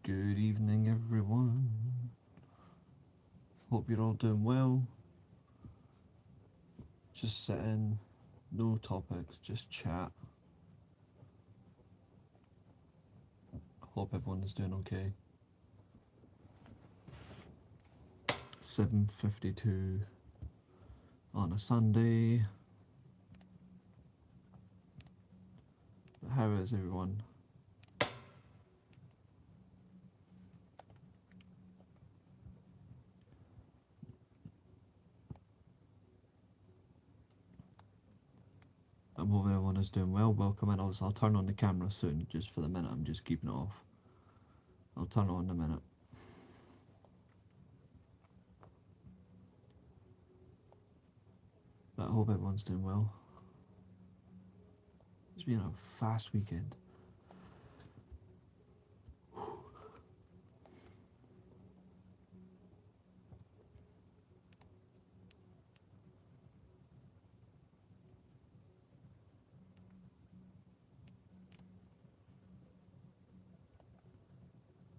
Good evening, everyone. Hope you're all doing well. Just sitting, no topics, just chat. Hope everyone is doing okay. 7:52 on a Sunday. How is everyone? I'm hoping everyone is doing well. Welcome in. I'll turn on the camera soon. Just for the minute, I'm just keeping it off. I'll turn it on in a minute. But I hope everyone's doing well. It's been a fast weekend.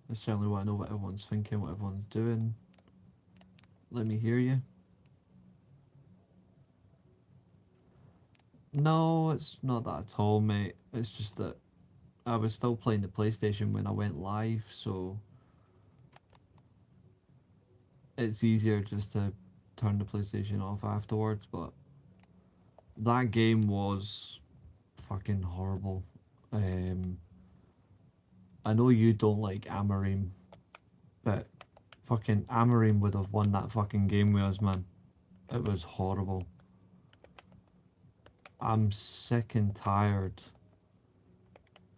I certainly want to know what everyone's thinking, what everyone's doing. Let me hear you. No, it's not that at all, mate. It's just that I was still playing the PlayStation when I went live, so it's easier just to turn the PlayStation off afterwards. But that game was fucking horrible. Um, I know you don't like Amarim, but fucking Amarim would have won that fucking game with us, man. It was horrible. I'm sick and tired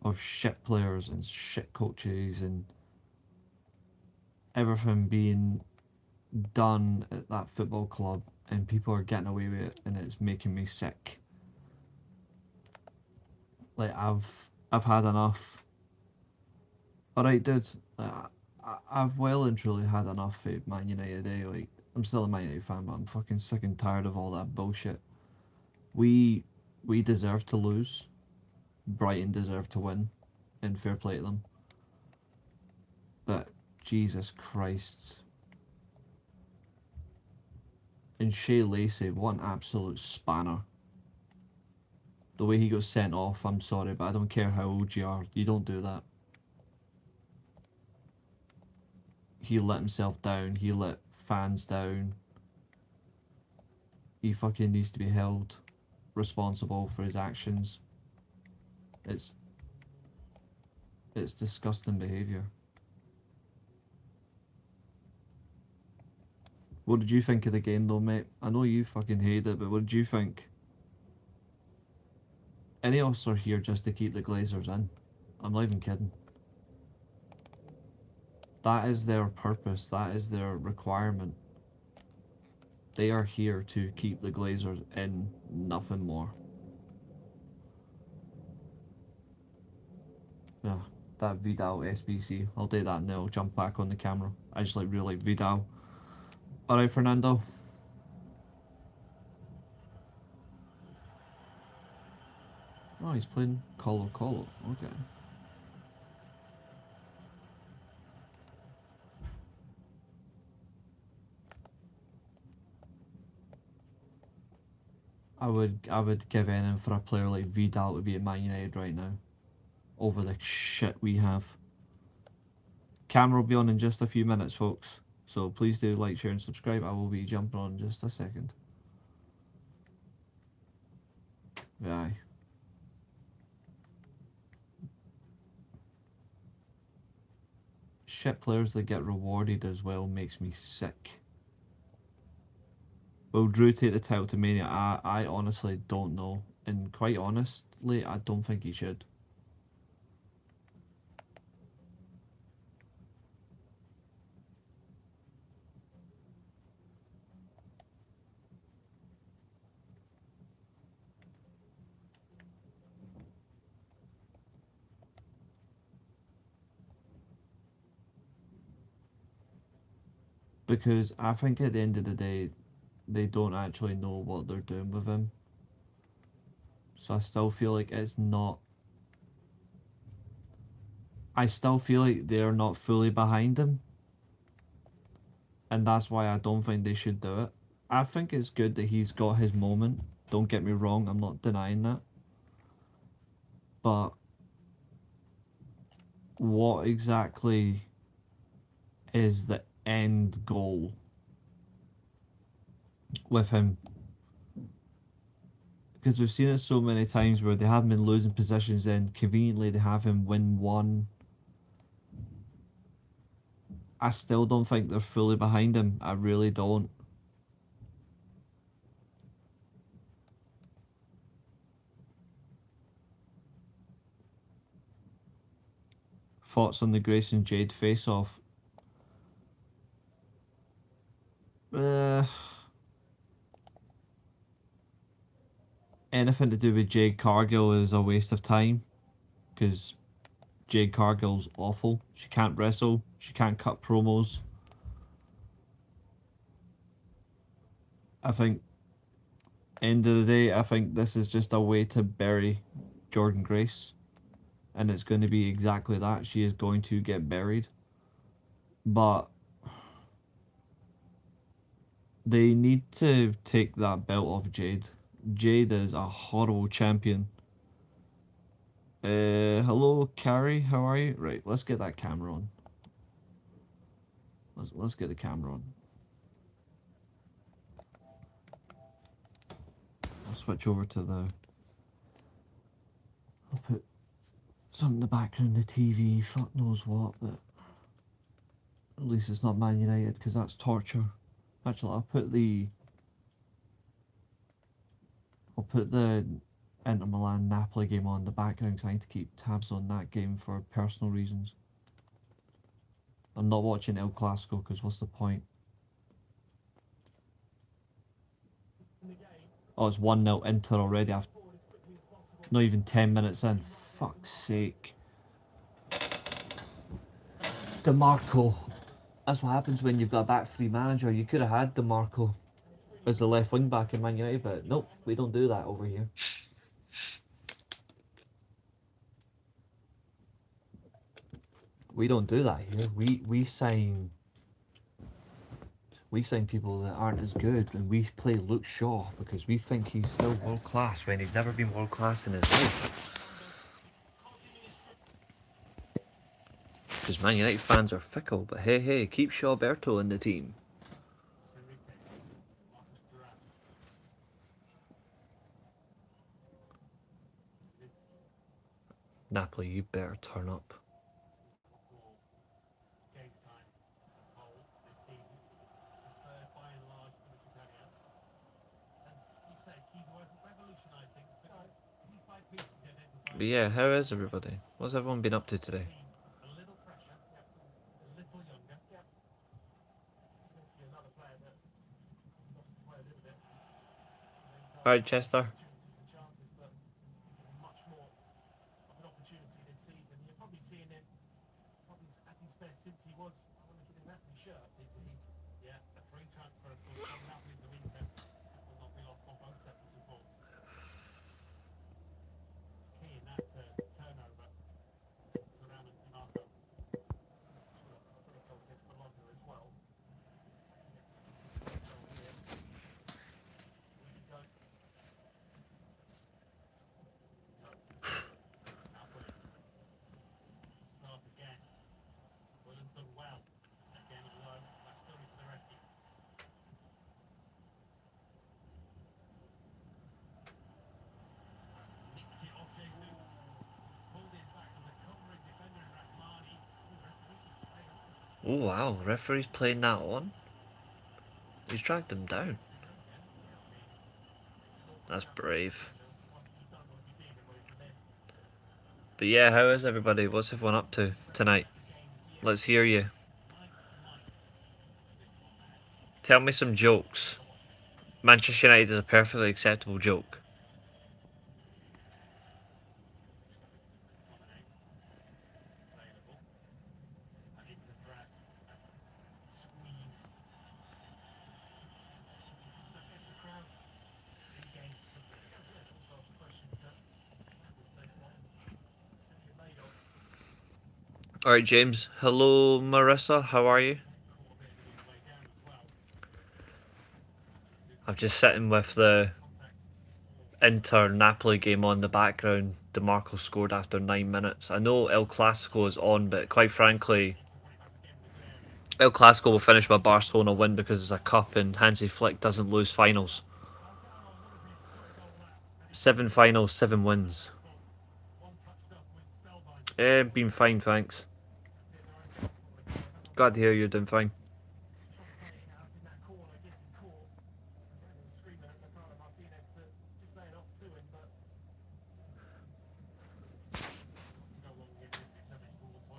of shit players and shit coaches and everything being done at that football club, and people are getting away with it, and it's making me sick. Like I've had enough. Alright, dude. I've well and truly had enough of Man United. Like I'm still a Man United fan, but I'm fucking sick and tired of all that bullshit. We we deserve to lose. Brighton deserve to win, and fair play to them. But Jesus Christ. And Shea Lacey, what an absolute spanner. The way he got sent off, I'm sorry, but I don't care how old you are, you don't do that. He let himself down, he let fans down. He fucking needs to be held responsible for his actions. It's it's disgusting behaviour. What did you think of the game though, mate? I know you fucking hate it, but what did you think? Any of us are here just to keep the Glazers in. I'm not even kidding. That is their purpose, that is their requirement. They are here to keep the Glazers in, nothing more. Yeah, that Vidal SBC. I'll do that now. I'll jump back on the camera. I just really like Vidal. Alright, Fernando. Oh, he's playing Colo Colo. Okay. I would give anything for a player like Vidal to be at Man United right now. Over the shit we have. Camera will be on in just a few minutes, folks. So please do like, share, and subscribe. I will be jumping on in just a second. Aye. Shit players that get rewarded as well makes me sick. Will Drew take the title to Mania? I honestly don't know. And quite honestly, I don't think he should. Because I think at the end of the day, they don't actually know what they're doing with him. So I still feel like it's not. I still feel like they're not fully behind him, and that's why I don't think they should do it. I think it's good that he's got his moment. Don't get me wrong, I'm not denying that. But what exactly is the end goal with him? Because we've seen it so many times where they have been losing positions and conveniently they have him win one. I still don't think they're fully behind him. I really don't. Thoughts on the Grayson Jade face off? Uh, Anything to do with Jade Cargill is a waste of time because Jade Cargill's awful. She can't wrestle. She can't cut promos. I think, end of the day, I think this is just a way to bury Jordan Grace. And it's going to be exactly that. She is going to get buried. But they need to take that belt off Jade. Jade is a horrible champion. Hello, Carrie. How are you? Right, let's get that camera on. Let's get the camera on. I'll switch over to the. I'll put something in the background, the TV. Fuck knows what, but at least it's not Man United because that's torture. Actually, I'll put the Inter Milan Napoli game on the background because I need to keep tabs on that game for personal reasons. I'm not watching El Clasico because what's the point? Oh, it's 1-0 Inter already after not even 10 minutes in. Fuck's sake. DeMarco. That's what happens when you've got a back three manager. You could have had DeMarco as the left wing back in Man United, but nope, we don't do that over here. We don't do that here. We sign people that aren't as good, and we play Luke Shaw because we think he's still world class when he's never been world class in his life. Because Man United fans are fickle, but hey, keep Shawberto in the team. Napoli, you better turn up. But yeah, how is everybody? What's everyone been up to today? Alright, Chester. Oh wow, referee's playing that on. He's dragged him down. That's brave. But yeah, how is everybody? What's everyone up to tonight? Let's hear you. Tell me some jokes. Manchester United is a perfectly acceptable joke. All right, James. Hello, Marissa. How are you? I'm just sitting with the Inter Napoli game on the background. DeMarco scored after 9 minutes. I know El Clasico is on, but quite frankly, El Clasico will finish with Barcelona win because it's a cup and Hansi Flick doesn't lose finals. 7 finals, 7 wins. Been fine, thanks. Glad to hear you're doing fine.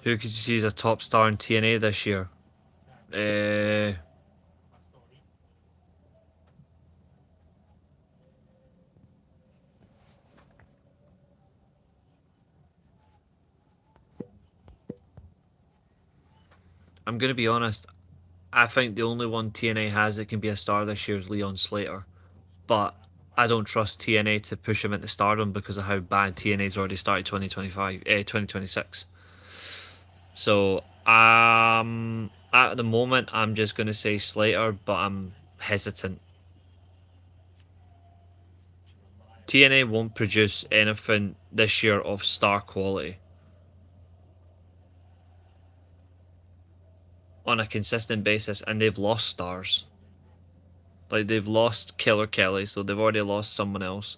Who could you see as a top star in TNA this year? Uh, I'm gonna be honest. I think the only one TNA has that can be a star this year is Leon Slater, but I don't trust TNA to push him into stardom because of how bad TNA's already started 2025, 2026. So at the moment I'm just gonna say Slater, but I'm hesitant. TNA won't produce anything this year of star quality on a consistent basis, and they've lost stars. Like they've lost Killer Kelly, so they've already lost someone else,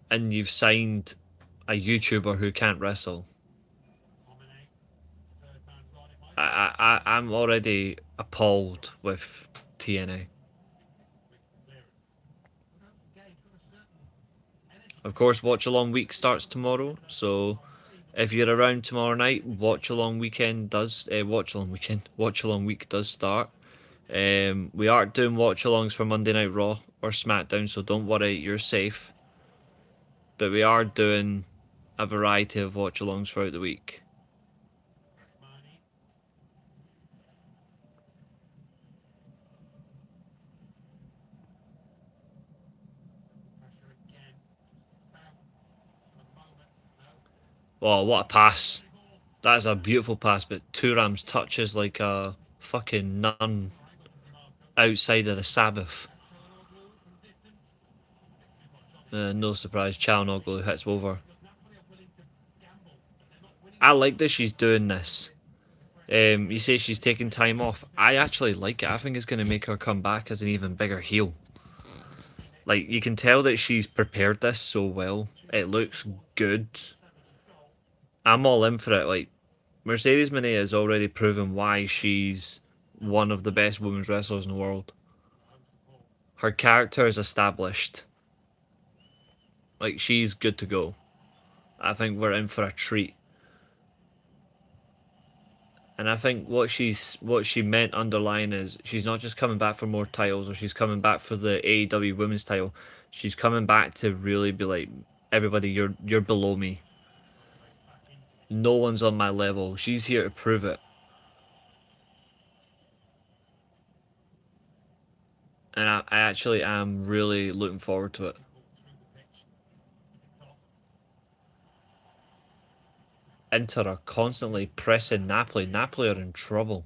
and you've signed a YouTuber who can't wrestle. I'm already appalled with TNA. Of course, Watch Along Week starts tomorrow, so if you're around tomorrow night, Watch Along Week does start. We aren't doing watch alongs for Monday Night Raw or SmackDown, so don't worry, you're safe. But we are doing a variety of watch alongs throughout the week. Oh, what a pass! That is a beautiful pass, but Turam's touches like a fucking nun outside of the Sabbath. No surprise, Chalnoglu hits over. I like that she's doing this. You say she's taking time off. I actually like it. I think it's going to make her come back as an even bigger heel. Like, you can tell that she's prepared this so well. It looks good. I'm all in for it. Like, Mercedes Moné has already proven why she's one of the best women's wrestlers in the world. Her character is established. Like, she's good to go. I think we're in for a treat. And I think what she meant underlying is she's not just coming back for more titles or she's coming back for the AEW women's title. She's coming back to really be like, everybody, you're below me. No one's on my level. She's here to prove it. And I actually am really looking forward to it. Inter are constantly pressing Napoli. Napoli are in trouble.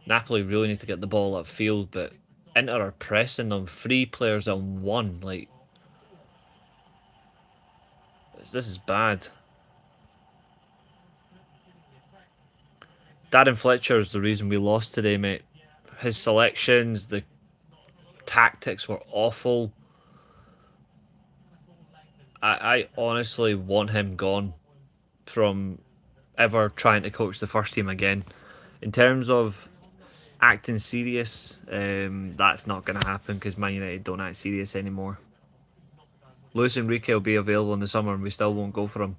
Napoli really need to get the ball upfield, but Inter are pressing them. 3 players on one. Like, this is bad. Darren Fletcher is the reason we lost today, mate. His selections, the tactics were awful. I honestly want him gone from ever trying to coach the first team again. In terms of acting serious, that's not going to happen because Man United don't act serious anymore. Luis Enrique will be available in the summer and we still won't go for him.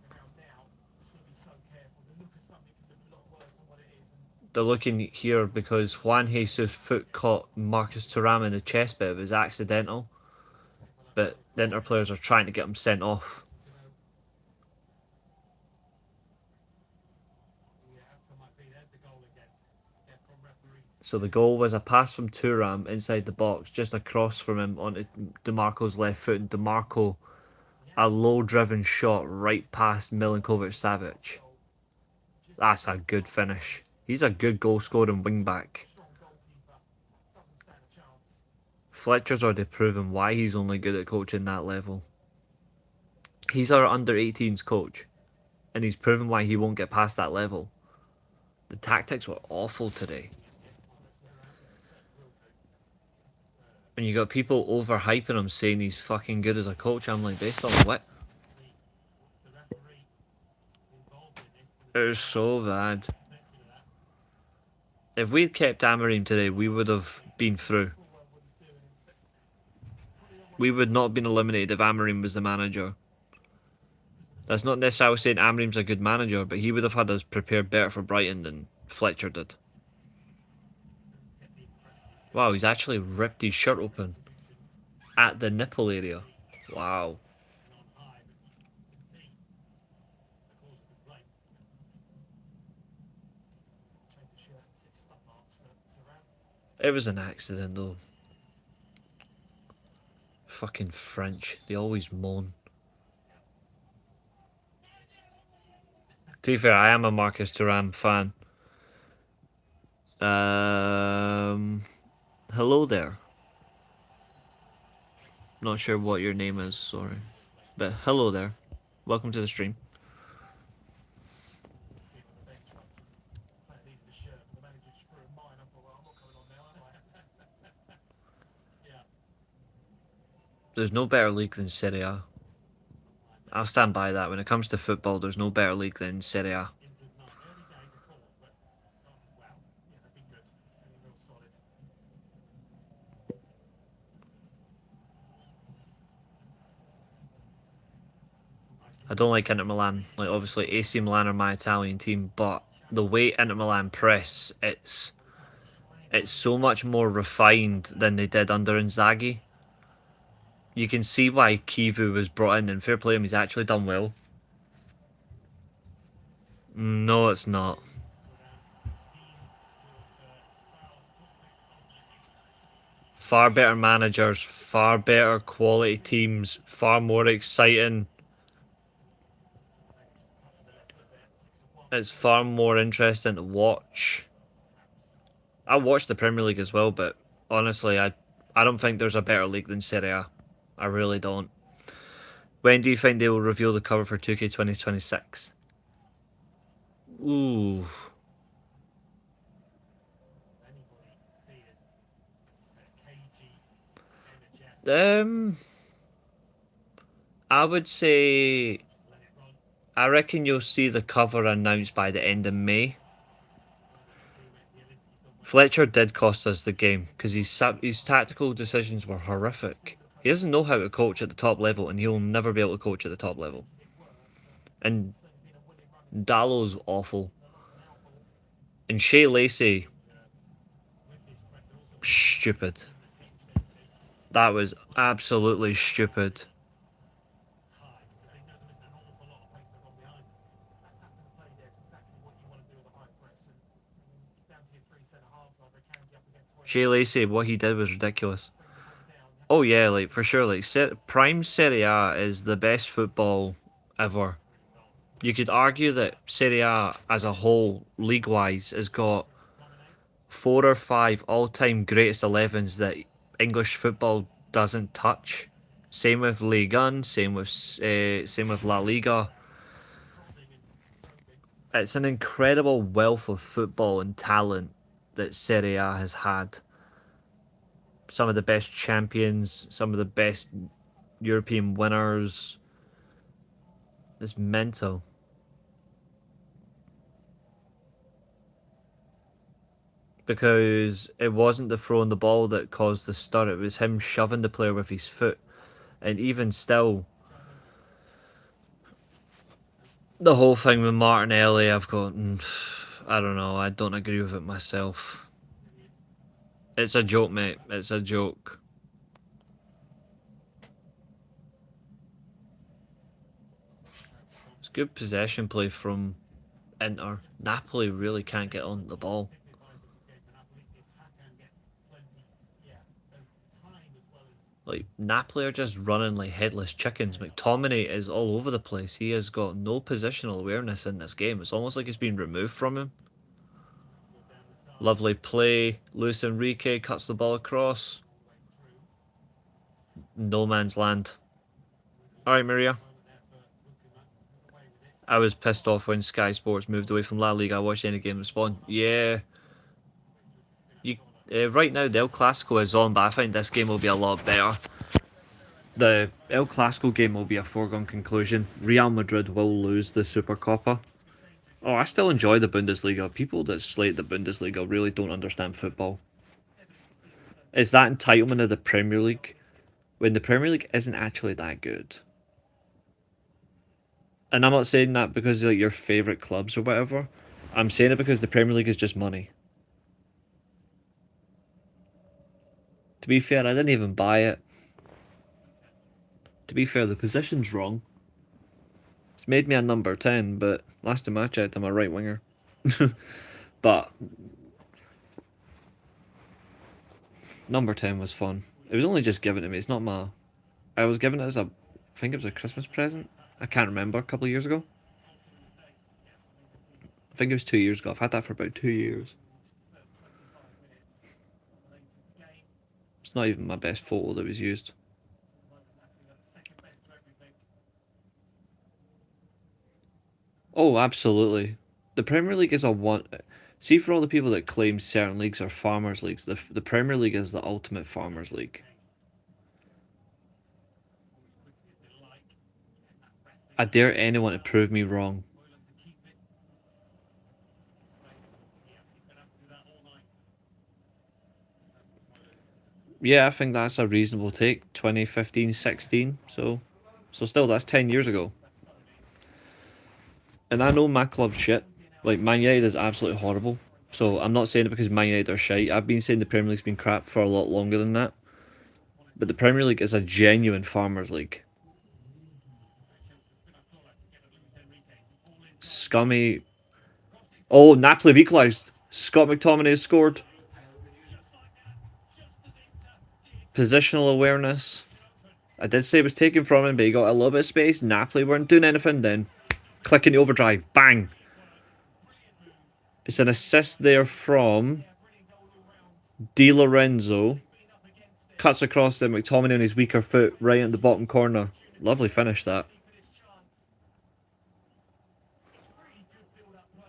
They're looking here because Juan Jesus' foot caught Marcus Thuram in the chest, but it was accidental. But the Inter players are trying to get him sent off. So the goal was a pass from Thuram inside the box, just across from him onto DeMarco's left foot, and DeMarco A low-driven shot right past Milinkovic-Savic. That's a good finish. He's a good goal-scoring wing-back. Fletcher's already proven why he's only good at coaching that level. He's our under-18s coach, and he's proven why he won't get past that level. The tactics were awful today. And you got people overhyping him, saying he's fucking good as a coach. I'm like, based on what? It was so bad. If we'd kept Amorim today, we would have been through. We would not have been eliminated if Amorim was the manager. That's not necessarily saying Amorim's a good manager, but he would have had us prepared better for Brighton than Fletcher did. Wow, he's actually ripped his shirt open at the nipple area. Wow. It was an accident though. Fucking French. They always moan. To be fair, I am a Marcus Thuram fan. Hello there. Not sure what your name is, sorry. But hello there. Welcome to the stream. There's no better league than Serie A. I'll stand by that. When it comes to football, there's no better league than Serie A. I don't like Inter Milan. Like, obviously, AC Milan are my Italian team, but the way Inter Milan press, it's so much more refined than they did under Inzaghi. You can see why Kivu was brought in, and fair play him, he's actually done well. No, it's not. Far better managers, far better quality teams, far more exciting. It's far more interesting to watch. I watch the Premier League as well, but honestly, I don't think there's a better league than Serie A. I really don't. When do you think they will reveal the cover for 2K 2026? Ooh. I would say, I reckon you'll see the cover announced by the end of May. Fletcher did cost us the game because his tactical decisions were horrific. He doesn't know how to coach at the top level, and he'll never be able to coach at the top level. And Dallow's awful. And Shea Lacey, stupid. That was absolutely stupid. Shea Lacey, what he did was ridiculous. Oh yeah, like for sure, like prime Serie A is the best football ever. You could argue that Serie A as a whole, league-wise, has got 4 or 5 all-time greatest 11s that English football doesn't touch. Same with Ligue 1, same with La Liga. It's an incredible wealth of football and talent that Serie A has had. Some of the best champions, some of the best European winners. It's mental. Because it wasn't the throwing the ball that caused the stir, it was him shoving the player with his foot. And even still, the whole thing with Martinelli, I've got, I don't know, I don't agree with it myself. It's a joke, mate. It's a joke. It's good possession play from Inter. Napoli really can't get on the ball. Like Napoli are just running like headless chickens. McTominay is all over the place. He has got no positional awareness in this game. It's almost like it's been removed from him. Lovely play. Luis Enrique cuts the ball across. No man's land. All right, Maria. I was pissed off when Sky Sports moved away from La Liga. I watched any game in Spain. Yeah, you. Right now, the El Clasico is on, but I think this game will be a lot better. The El Clasico game will be a foregone conclusion. Real Madrid will lose the Super Copa. Oh, I still enjoy the Bundesliga. People that slate the Bundesliga really don't understand football. It's that entitlement of the Premier League when the Premier League isn't actually that good. And I'm not saying that because of like your favorite clubs or whatever. I'm saying it because the Premier League is just money. To be fair, I didn't even buy it. To be fair, the position's wrong. It's made me a number 10, but last time I checked, I'm a right winger. But number 10 was fun. It was only just given to me. It's not my. I was given it as a. I think it was a Christmas present. I can't remember, a couple of years ago. I think it was 2 years ago. I've had that for about 2 years. It's not even my best photo that was used. Oh, absolutely. The Premier League is a one. See, for all the people that claim certain leagues are farmers' leagues, the Premier League is the ultimate farmers' league. I dare anyone to prove me wrong. Yeah, I think that's a reasonable take. 2015, 16. So still, that's 10 years ago. And I know my club's shit. Like, Man United is absolutely horrible. So I'm not saying it because Man United are shite. I've been saying the Premier League's been crap for a lot longer than that. But the Premier League is a genuine farmers' league. Scummy. Oh, Napoli have equalised. Scott McTominay has scored. Positional awareness. I did say it was taken from him, but he got a little bit of space. Napoli weren't doing anything then. Clicking the overdrive. Bang. It's an assist there from Di Lorenzo. Cuts across the McTominay on his weaker foot right at the bottom corner. Lovely finish that.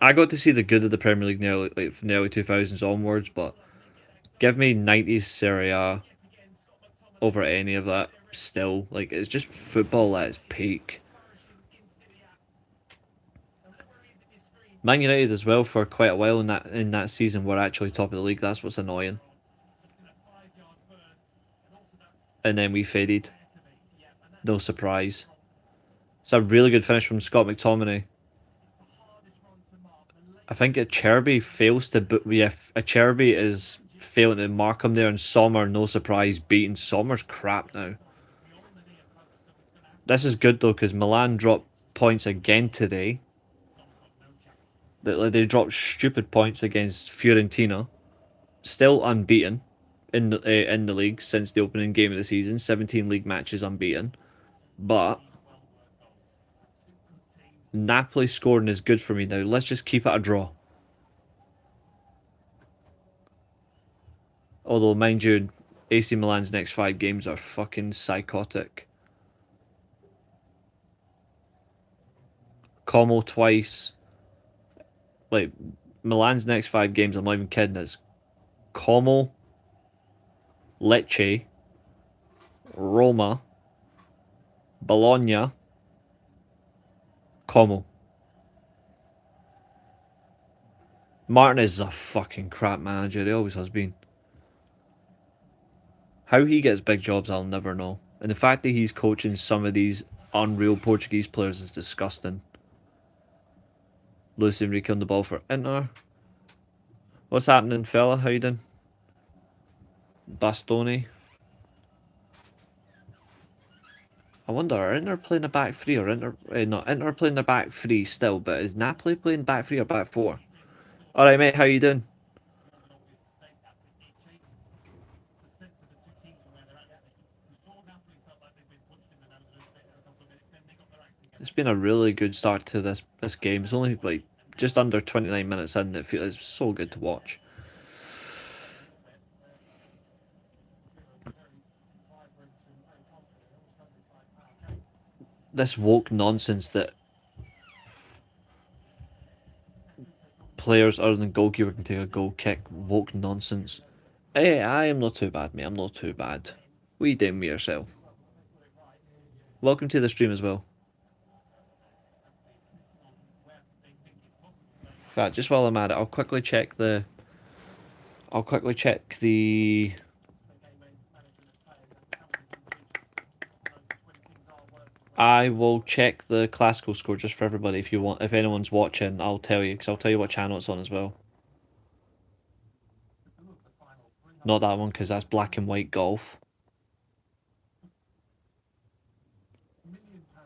I got to see the good of the Premier League nearly like from the early 2000s onwards, but give me 90s Serie A over any of that still. Like, it's just football at its peak. Man United as well for quite a while in that season were actually top of the league. That's what's annoying. And then we faded. No surprise. It's a really good finish from Scott McTominay. I think Acerbi fails to. Yeah, Acerbi is failing to mark him there, and Sommer, no surprise, beating Sommer's crap now. This is good though because Milan dropped points again today. They dropped stupid points against Fiorentina. Still unbeaten in the league since the opening game of the season. 17 league matches unbeaten, but Napoli scoring is good for me now. Let's just keep it a draw. Although, mind you, AC Milan's next 5 games are fucking psychotic. Como twice. Like, Milan's next 5 games, I'm not even kidding, it's Como, Lecce, Roma, Bologna, Como. Martinez is a fucking crap manager, he always has been. How he gets big jobs, I'll never know. And the fact that he's coaching some of these unreal Portuguese players is disgusting. Luis Enrique on the ball for Inter. What's happening, fella? How you doing? Bastoni. I wonder, are Inter playing a back three or Inter? No, Inter playing their back three still, but is Napoli playing back three or back four? All right, mate. How you doing? been a really good start to this game. It's only like just under 29 minutes in. It feels so good to watch. This woke nonsense that players other than goalkeeper can take a goal kick. Woke nonsense. Hey, I am not too bad, mate. I'm not too bad. What are you doing with yourself? Welcome to the stream as well. In fact, just while I'm at it, I'll quickly check the. I will check the classical score just for everybody if you want. If anyone's watching, I'll tell you because I'll tell you what channel it's on as well. Not that one because that's black and white golf.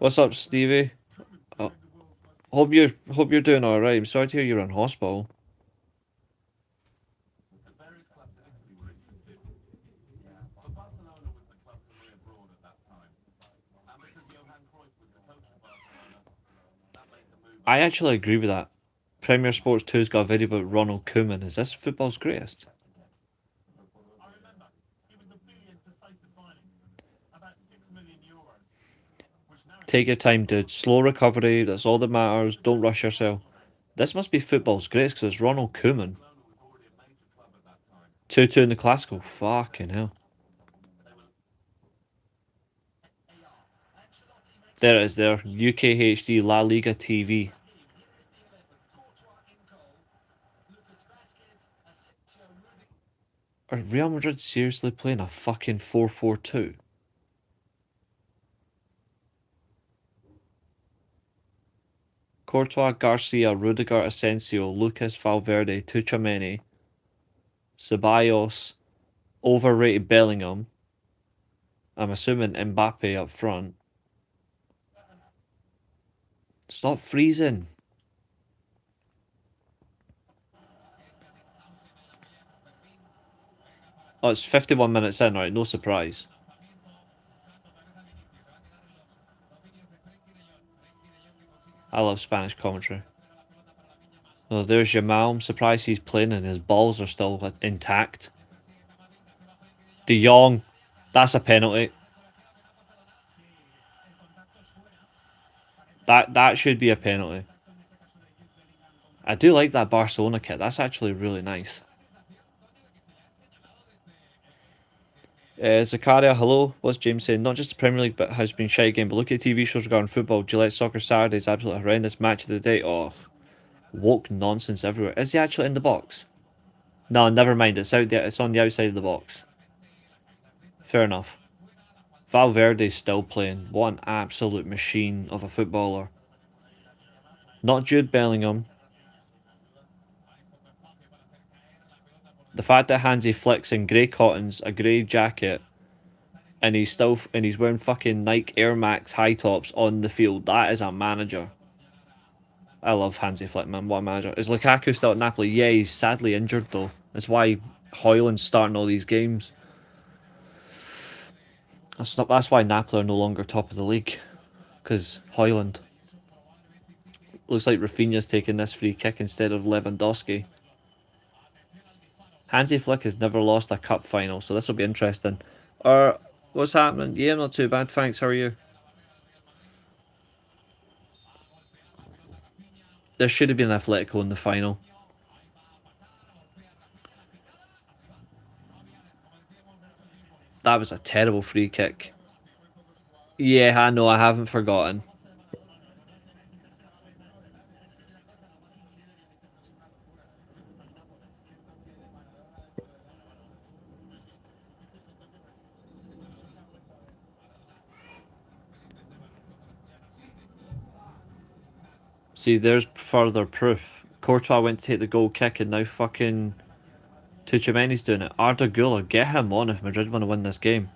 What's up, Stevie? Oh, hope you're doing all right. I'm sorry to hear you're in hospital. I actually agree with that. Premier Sports 2's got a video about Ronald Koeman. Is this football's greatest? Take your time, dude. Slow recovery. That's all that matters. Don't rush yourself. This must be football's greatest because it's Ronald Koeman. 2-2 in the classical. Fucking hell. There it is there. UKHD La Liga TV. Are Real Madrid seriously playing a fucking 4-4-2? Courtois, Garcia, Rudiger, Asensio, Lucas, Valverde, Tchouaméni, Ceballos, overrated Bellingham. I'm assuming Mbappe up front. Stop freezing. Oh, it's 51 minutes in, right? No surprise. I love Spanish commentary. Oh, there's Jamal. I'm surprised he's playing and his balls are still intact. De Jong. That's a penalty. That should be a penalty. I do like that Barcelona kit. That's actually really nice. Zakaria, hello. What's James saying? Not just the Premier League, but has been shite game. But look at TV shows regarding football. Gillette Soccer Saturday is absolutely horrendous. Match of the day. Oh, woke nonsense everywhere. Is he actually in the box? No, never mind. It's out there. It's on the outside of the box. Fair enough. Valverde's still playing. What an absolute machine of a footballer. Not Jude Bellingham. The fact that Hansi Flick's in grey cottons, a grey jacket, and he's wearing fucking Nike Air Max high tops on the field. That is a manager. I love Hansi Flick, man. What a manager. Is Lukaku still at Napoli? Yeah, he's sadly injured though. That's why Højlund's starting all these games. That's why Napoli are no longer top of the league. Because Højlund. Looks like Rafinha's taking this free kick instead of Lewandowski. Hansi Flick has never lost a cup final, so this will be interesting. What's happening? Yeah, not too bad, thanks. How are you? There should have been Atletico in the final. That was a terrible free kick. Yeah, I know, I haven't forgotten. See, there's further proof. Courtois went to take the goal kick and now fucking Tchouaméni's doing it. Arda Güler, get him on if Madrid want to win this game.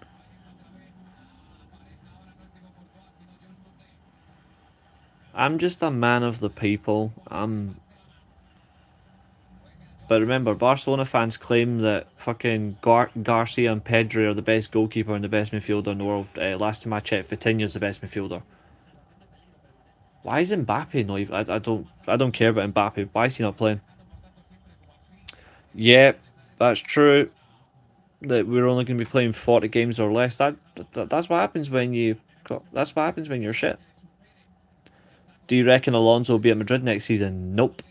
I'm just a man of the people. But remember, Barcelona fans claim that fucking Garcia and Pedri are the best goalkeeper and the best midfielder in the world. Last time I checked, Vitinha's the best midfielder. Why is Mbappe not even? I don't care about Mbappe. Why is he not playing? Yeah, that's true. That we're only going to be playing 40 games or less. That's what happens when you. That's what happens when you're shit. Do you reckon Alonso will be at Madrid next season? Nope.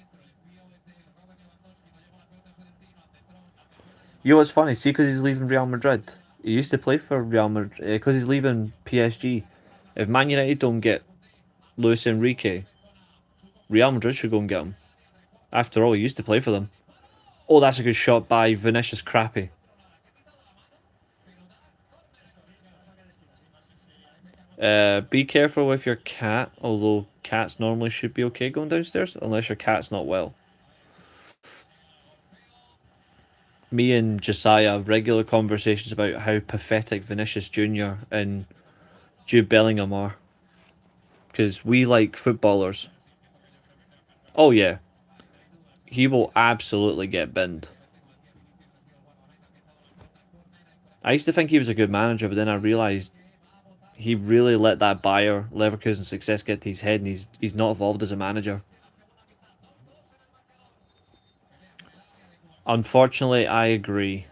You know what's funny? See, because he's leaving Real Madrid. He used to play for Real Madrid. Because he's leaving PSG. If Man United don't get Luis Enrique, Real Madrid should go and get him. After all, he used to play for them. Oh, that's a good shot by Vinicius Crappy. Be careful with your cat, although cats normally should be okay going downstairs, unless your cat's not well. Me and Josiah have regular conversations about how pathetic Vinicius Jr. and Jude Bellingham are. Because we like footballers. Oh, yeah. He will absolutely get binned. I used to think he was a good manager, but then I realised he really let that Bayer Leverkusen success get to his head, and he's not evolved as a manager. Unfortunately, I agree.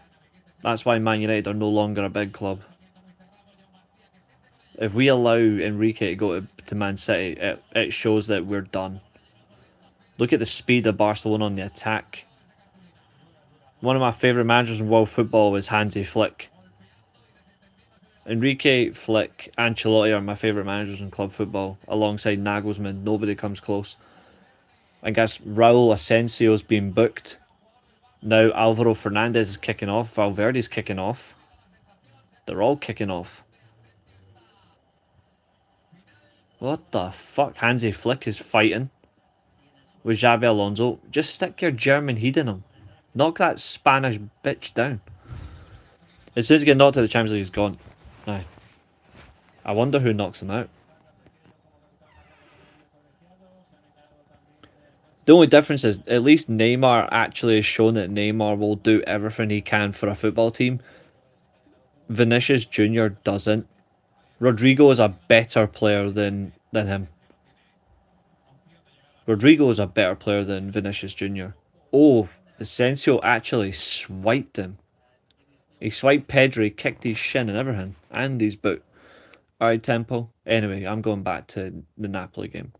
That's why Man United are no longer a big club. If we allow Enrique to go to Man City, it shows that we're done. Look at the speed of Barcelona on the attack. One of my favourite managers in world football was Hansi Flick. Enrique, Flick, Ancelotti are my favourite managers in club football, alongside Nagelsmann. Nobody comes close. I guess Raul Asensio's been booked. Now Alvaro Fernandez is kicking off. Valverde's kicking off. They're all kicking off. What the fuck? Hansi Flick is fighting with Xabi Alonso. Just stick your German heat in him. Knock that Spanish bitch down. As soon as he gets knocked out of the Champions League, he's gone. Aye. I wonder who knocks him out. The only difference is at least Neymar actually has shown that Neymar will do everything he can for a football team. Vinicius Jr. doesn't. Rodrigo is a better player than him. Rodrigo is a better player than Vinicius Jr. Oh, Asensio actually swiped him. He swiped Pedri, kicked his shin and everything, and his boot. Alright, Tempo. Anyway, I'm going back to the Napoli game.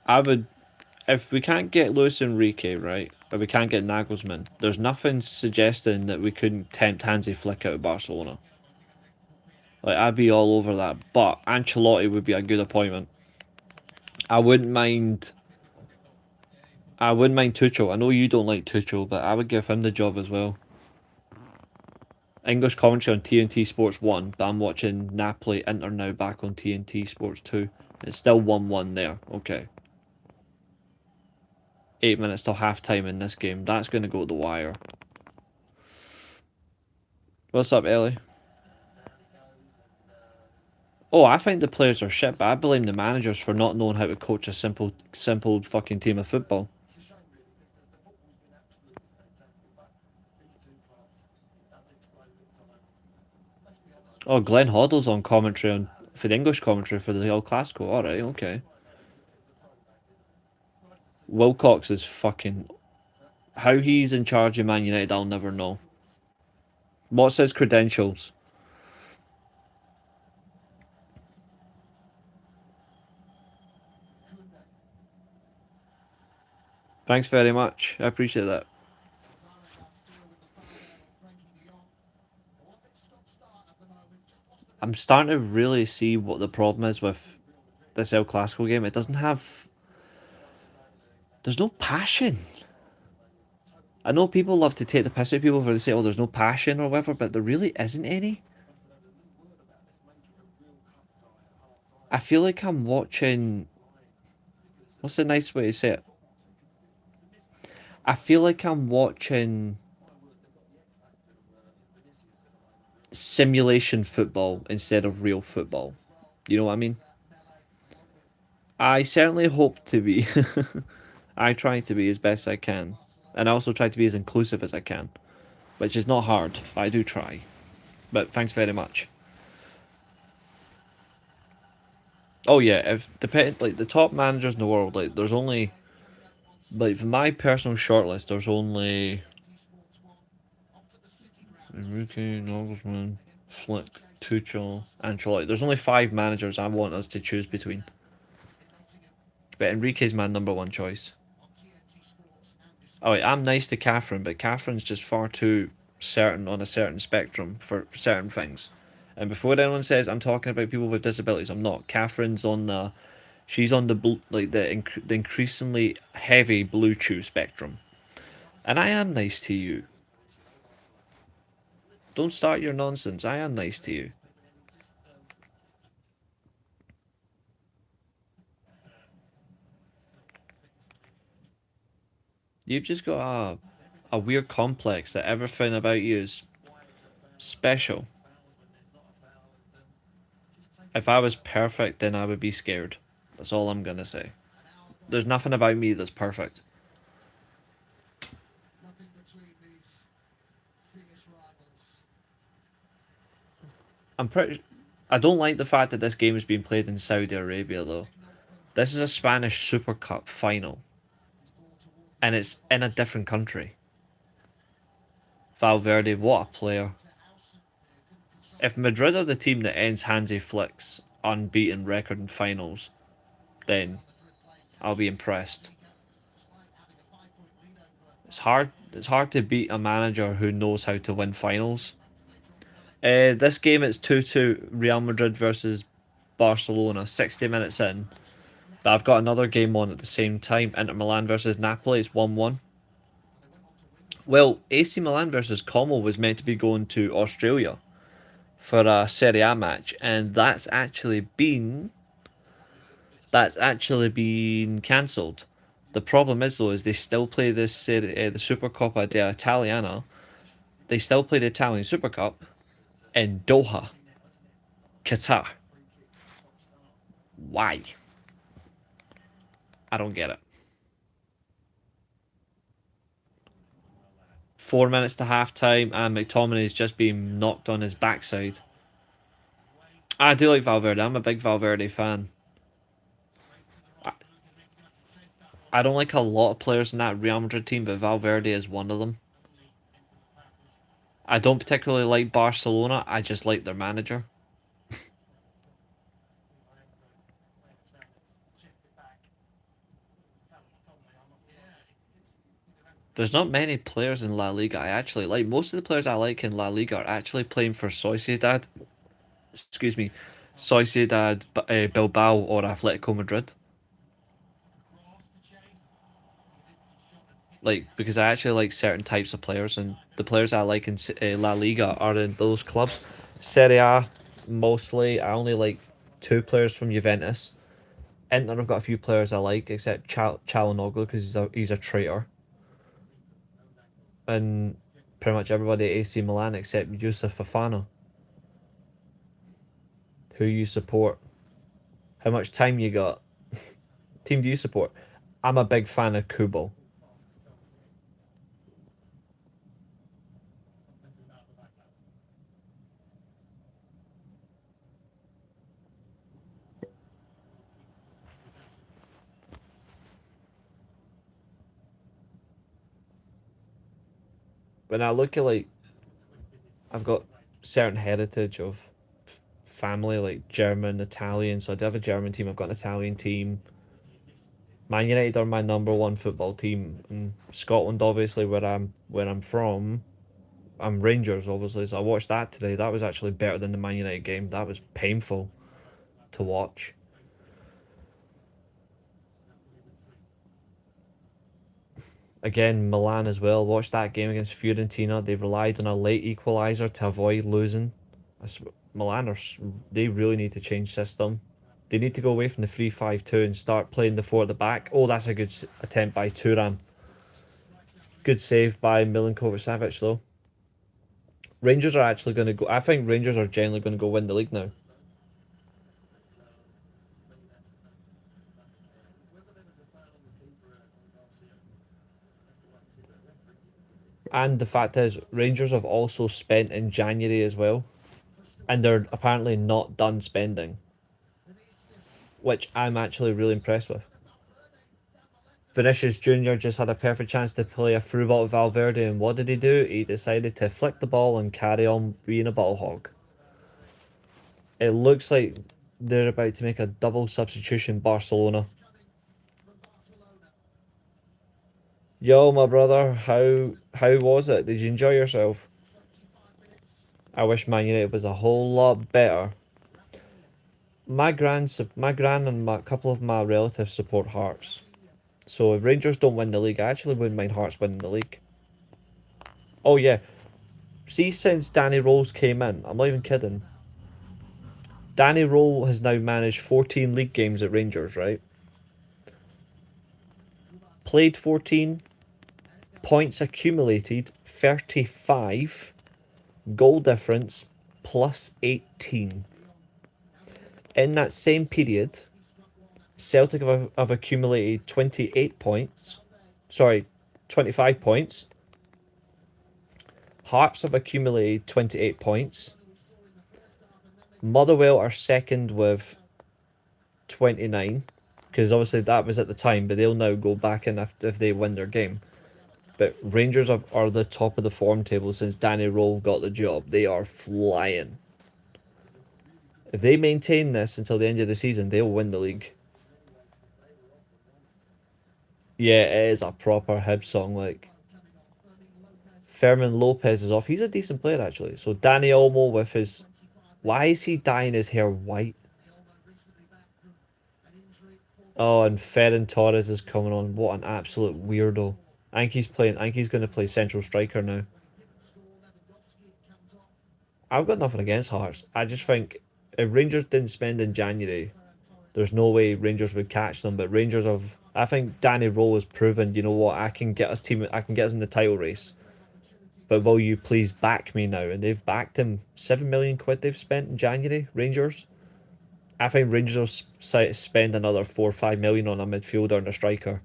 I would, if we can't get Luis Enrique, right, or we can't get Nagelsmann, there's nothing suggesting that we couldn't tempt Hansi Flick out of Barcelona. Like, I'd be all over that, but Ancelotti would be a good appointment. I wouldn't mind. I wouldn't mind Tuchel. I know you don't like Tuchel, but I would give him the job as well. English commentary on TNT Sports 1, but I'm watching Napoli Inter now back on TNT Sports 2. It's still 1-1 there. Okay. 8 minutes till half time in this game. That's going to go to the wire. What's up, Ellie? Oh, I think the players are shit, but I blame the managers for not knowing how to coach a simple fucking team of football. Oh, Glenn Hoddle's on commentary for the English commentary for the El Clasico. Alright, okay. Wilcox is fucking. How he's in charge of Man United, I'll never know. What's his credentials? Thanks very much. I appreciate that. I'm starting to really see what the problem is with this El Clasico game. It doesn't have. There's no passion. I know people love to take the piss out of people for they say, oh, there's no passion or whatever, but there really isn't any. I feel like I'm watching. What's the nice way to say it? I feel like I'm watching simulation football instead of real football. You know what I mean? I certainly hope to be. I try to be as best I can. And I also try to be as inclusive as I can. which is not hard. I do try, but thanks very much. Oh yeah, if depend like the top managers in the world, like there's only like for my personal shortlist, there's only Enrique, Nagelsmann, Flick, Tuchel, Ancelotti. There's only 5 managers I want us to choose between. But Enrique's my number one choice. Oh, wait, I'm nice to Catherine, but Catherine's just far too certain on a certain spectrum for certain things. And before anyone says I'm talking about people with disabilities, I'm not. Catherine's on the, she's on the like the increasingly heavy blue chew spectrum, and I am nice to you. Don't start your nonsense. I am nice to you. You've just got a weird complex that everything about you is special. If I was perfect, then I would be scared. That's all I'm gonna say. There's nothing about me that's perfect. I'm pretty. I don't like the fact that this game is being played in Saudi Arabia though. This is a Spanish Super Cup final, and it's in a different country. Valverde, what a player! If Madrid are the team that ends Hansi Flick's unbeaten record in finals, then I'll be impressed. It's hard. It's hard to beat a manager who knows how to win finals. This game it's 2-2 Real Madrid versus Barcelona. 60 minutes in, but I've got another game on at the same time. Inter Milan versus Napoli. It's 1-1. Well, AC Milan versus Como was meant to be going to Australia for a Serie A match, and that's actually been cancelled. The problem is though is they still play this the Supercoppa d'Italiana. They still play the Italian Super Cup in Doha, Qatar. Why? I don't get it. 4 minutes to half time, and McTominay's just being knocked on his backside. I do like Valverde. I'm a big Valverde fan. I, I don't like a lot of players in that Real Madrid team, but Valverde is one of them. I don't particularly like Barcelona. I just like their manager. There's not many players in La Liga I actually like. Most of the players I like in La Liga are actually playing for Sociedad. Excuse me, Sociedad, Bilbao, or Atletico Madrid. Like because I actually like certain types of players, and the players I like in La Liga are in those clubs. Serie A, mostly. I only like 2 players from Juventus. Inter, I've got a few players I like, except Chalanoglu because he's a traitor, and pretty much everybody at AC Milan except Yusuf Fafana, who you support. How much time you got? Team do you support? I'm a big fan of Kubo. When I look at like, I've got certain heritage of family like German, Italian. So I do have a German team. I've got an Italian team. Man United are my number one football team. And Scotland, obviously, where I'm from. I'm Rangers, obviously. So I watched that today. That was actually better than the Man United game. That was painful to watch. Again, Milan as well. Watched that game against Fiorentina. They relied on a late equaliser to avoid losing. Milan they really need to change system. They need to go away from the 3-5-2 and start playing the 4 at the back. Oh, that's a good attempt by Turan. Good save by Milinkovic-Savic though. Rangers are actually going to go. I think Rangers are generally going to go win the league now. And the fact is, Rangers have also spent in January as well, and they're apparently not done spending, which I'm actually really impressed with. Vinicius Jr. just had a perfect chance to play a through ball with Valverde, and what did he do? He decided to flick the ball and carry on being a ball hog. It looks like they're about to make a double substitution Barcelona. Yo, my brother, how was it? Did you enjoy yourself? I wish Man United was a whole lot better. My gran and a couple of my relatives support Hearts. So if Rangers don't win the league, I actually wouldn't mind Hearts winning the league. Oh yeah, see since Danny Rose came in, I'm not even kidding. Danny Rose has now managed 14 league games at Rangers, right? Played 14, points accumulated 35, goal difference plus 18. In that same period, Celtic have accumulated 28 points. Sorry, 25 points. Hearts have accumulated 28 points. Motherwell are second with 29. Because obviously that was at the time, but they'll now go back in if they win their game. But Rangers are the top of the form table since Danny Rowe got the job. They are flying. If they maintain this until the end of the season, they'll win the league. Yeah, it is a proper Hibs song. Like, Fermin Lopez is off. He's a decent player, actually. So Danny Olmo with his... Why is he dyeing his hair white? Oh, and Ferran Torres is coming on. What an absolute weirdo. I think he's going to play central striker now. I've got nothing against Hearts. I just think if Rangers didn't spend in January, there's no way Rangers would catch them. But Rangers have... I think Danny Rowe has proven, you know what, I can get us in the title race. But will you please back me now? And they've backed him. 7 million quid they've spent in January, Rangers. I think Rangers will spend another 4 or 5 million on a midfielder and a striker.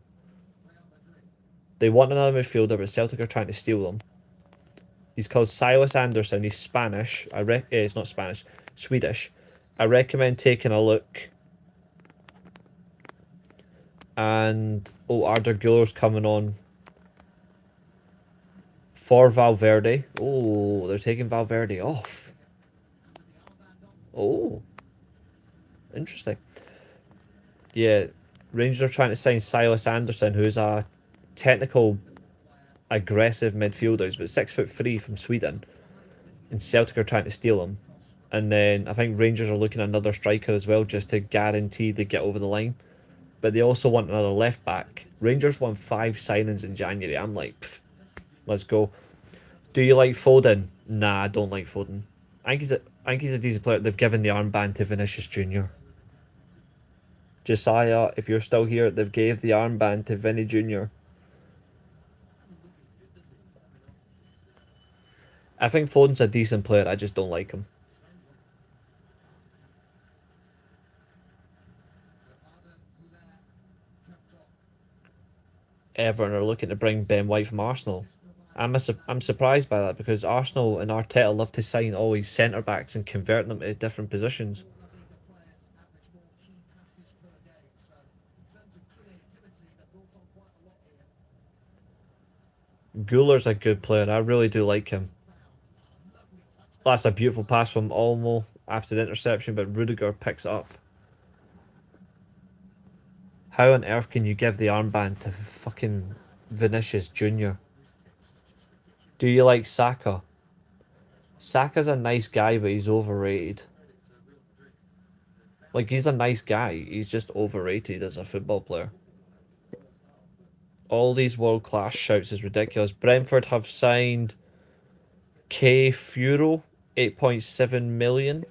They want another midfielder, but Celtic are trying to steal them. He's called Silas Anderson. He's Spanish. It's not Spanish. Swedish. I recommend taking a look. And Arda Güler's coming on for Valverde. Oh, they're taking Valverde off. Oh, interesting. Yeah, Rangers are trying to sign Silas Anderson, who's a technical, aggressive midfielder. He's about 6'3" from Sweden, and Celtic are trying to steal him. And then I think Rangers are looking at another striker as well, just to guarantee they get over the line. But they also want another left back. Rangers won 5 signings in January. I'm like, pff, let's go. Do you like Foden? Nah, I don't like Foden. I think he's a decent player. They've given the armband to Vinicius Jr. Josiah, if you're still here, they've gave the armband to Vinny Jr. I think Foden's a decent player. I just don't like him. Everton are looking to bring Ben White from Arsenal. I'm surprised by that because Arsenal and Arteta love to sign all these centre backs and convert them to different positions. Guler's a good player. I really do like him. That's a beautiful pass from Olmo after the interception, but Rudiger picks it up. How on earth can you give the armband to fucking Vinicius Jr.? Do you like Saka? Saka's a nice guy, but he's overrated. Like, he's a nice guy. He's just overrated as a football player. All these world-class shouts is ridiculous. Brentford have signed K Furo, 8.7 million.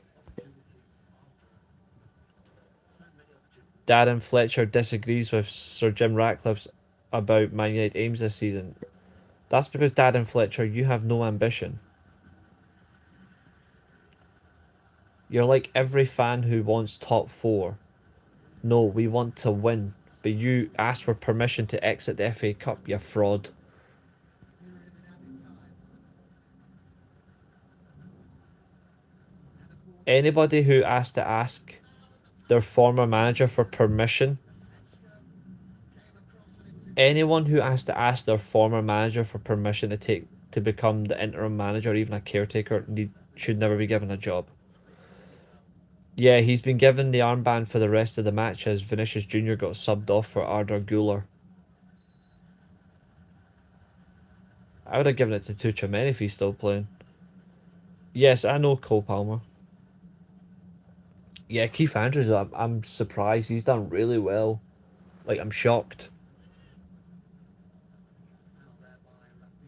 Darren Fletcher disagrees with Sir Jim Ratcliffe's about Man United aims this season. That's because, Darren Fletcher, you have no ambition. You're like every fan who wants top 4. No, we want to win. But you asked for permission to exit the FA Cup, you fraud. Anybody who has to ask their former manager for permission, anyone who has to ask their former manager for permission to become the interim manager or even a caretaker should never be given a job. Yeah, he's been given the armband for the rest of the match as Vinicius Jr. got subbed off for Arda Güler. I would have given it to Tuchel if he's still playing. Yes, I know Cole Palmer. Yeah, Keith Andrews, I'm surprised. He's done really well. Like, I'm shocked.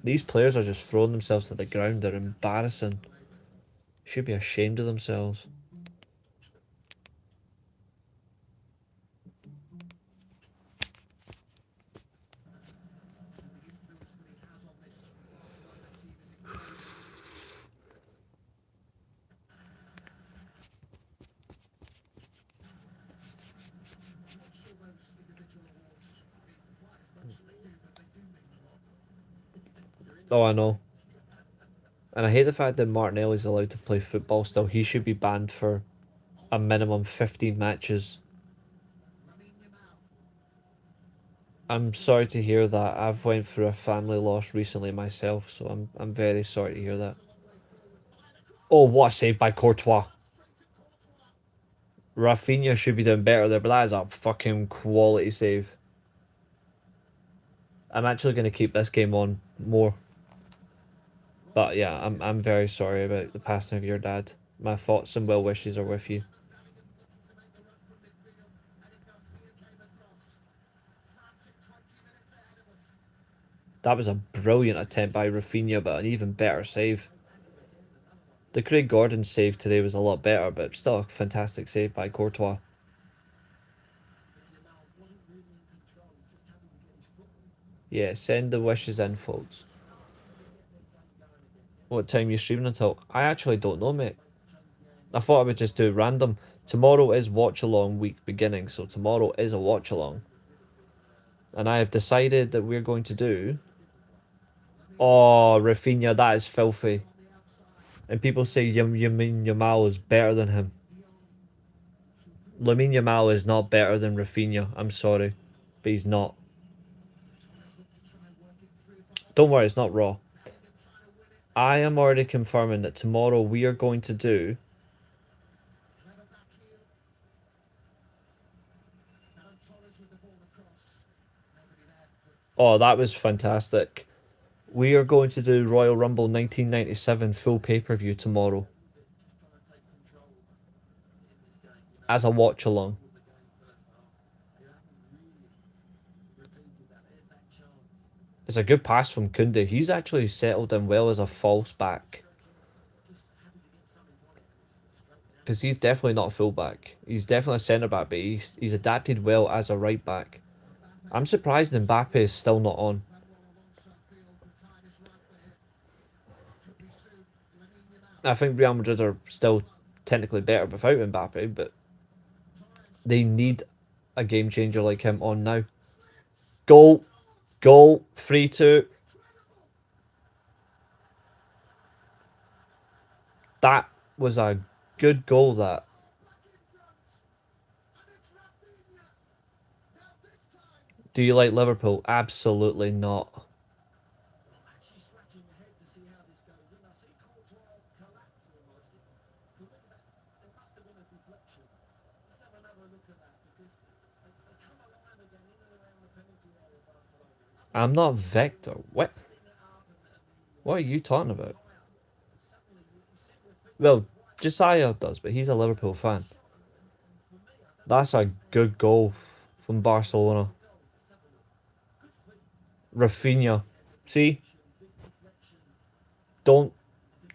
These players are just throwing themselves to the ground. They're embarrassing. Should be ashamed of themselves. Oh, I know. And I hate the fact that Martinelli's allowed to play football still. He should be banned for a minimum 15 matches. I'm sorry to hear that. I've went through a family loss recently myself, so I'm very sorry to hear that. Oh, what a save by Courtois. Rafinha should be doing better there, but that is a fucking quality save. I'm actually going to keep this game on more. But yeah, I'm very sorry about the passing of your dad. My thoughts and well wishes are with you. That was a brilliant attempt by Rafinha, but an even better save. The Craig Gordon save today was a lot better, but still a fantastic save by Courtois. Yeah, send the wishes in, folks. What time are you streaming until? I actually don't know, mate. I thought I would just do random. Tomorrow is watch along week beginning, so tomorrow is a watch along. And I have decided that we're going to do. Oh, Rafinha, that is filthy. And people say Lamine Yamal is better than him. Lamine Yamal is not better than Rafinha. I'm sorry, but he's not. Don't worry, it's not raw. I am already confirming that tomorrow we are going to do. Oh, that was fantastic. We are going to do Royal Rumble 1997 full pay-per-view tomorrow. As a watch along. It's a good pass from Koundé. He's actually settled in well as a false back. Because he's definitely not a full back. He's definitely a centre back, but he's adapted well as a right back. I'm surprised Mbappe is still not on. I think Real Madrid are still technically better without Mbappe, but they need a game changer like him on now. Goal, goal, 3-2. That was a good goal, that. Do you like Liverpool? Absolutely not. I'm not Victor. What? What are you talking about? Well, Josiah does, but he's a Liverpool fan. That's a good goal from Barcelona. Rafinha. See? Don't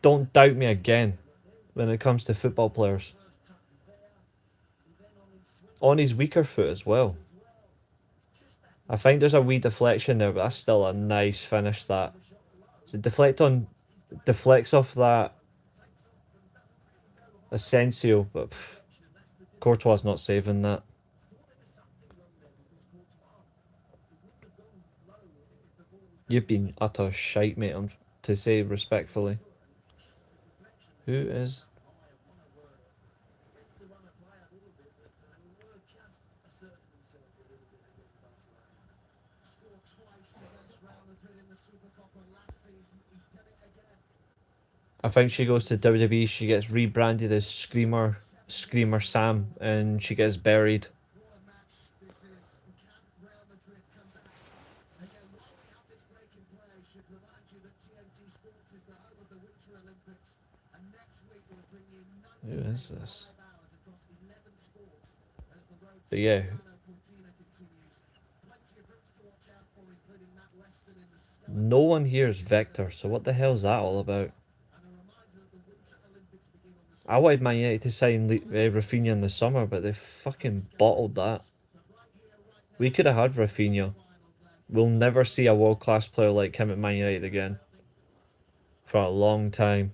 doubt me again when it comes to football players. On his weaker foot as well. I think there's a wee deflection there, but that's still a nice finish, that. So deflects off that Asensio, but Courtois not saving that. You've been utter shite, mate, to say respectfully. Who is... I think she goes to WWE, she gets rebranded as Screamer Sam, and she gets buried. Who is this? But yeah. No one here is Vector, so what the hell is that all about? I wanted Man United to sign Rafinha in the summer, but they fucking bottled that. We could have had Rafinha. We'll never see a world-class player like him at Man United again. For a long time.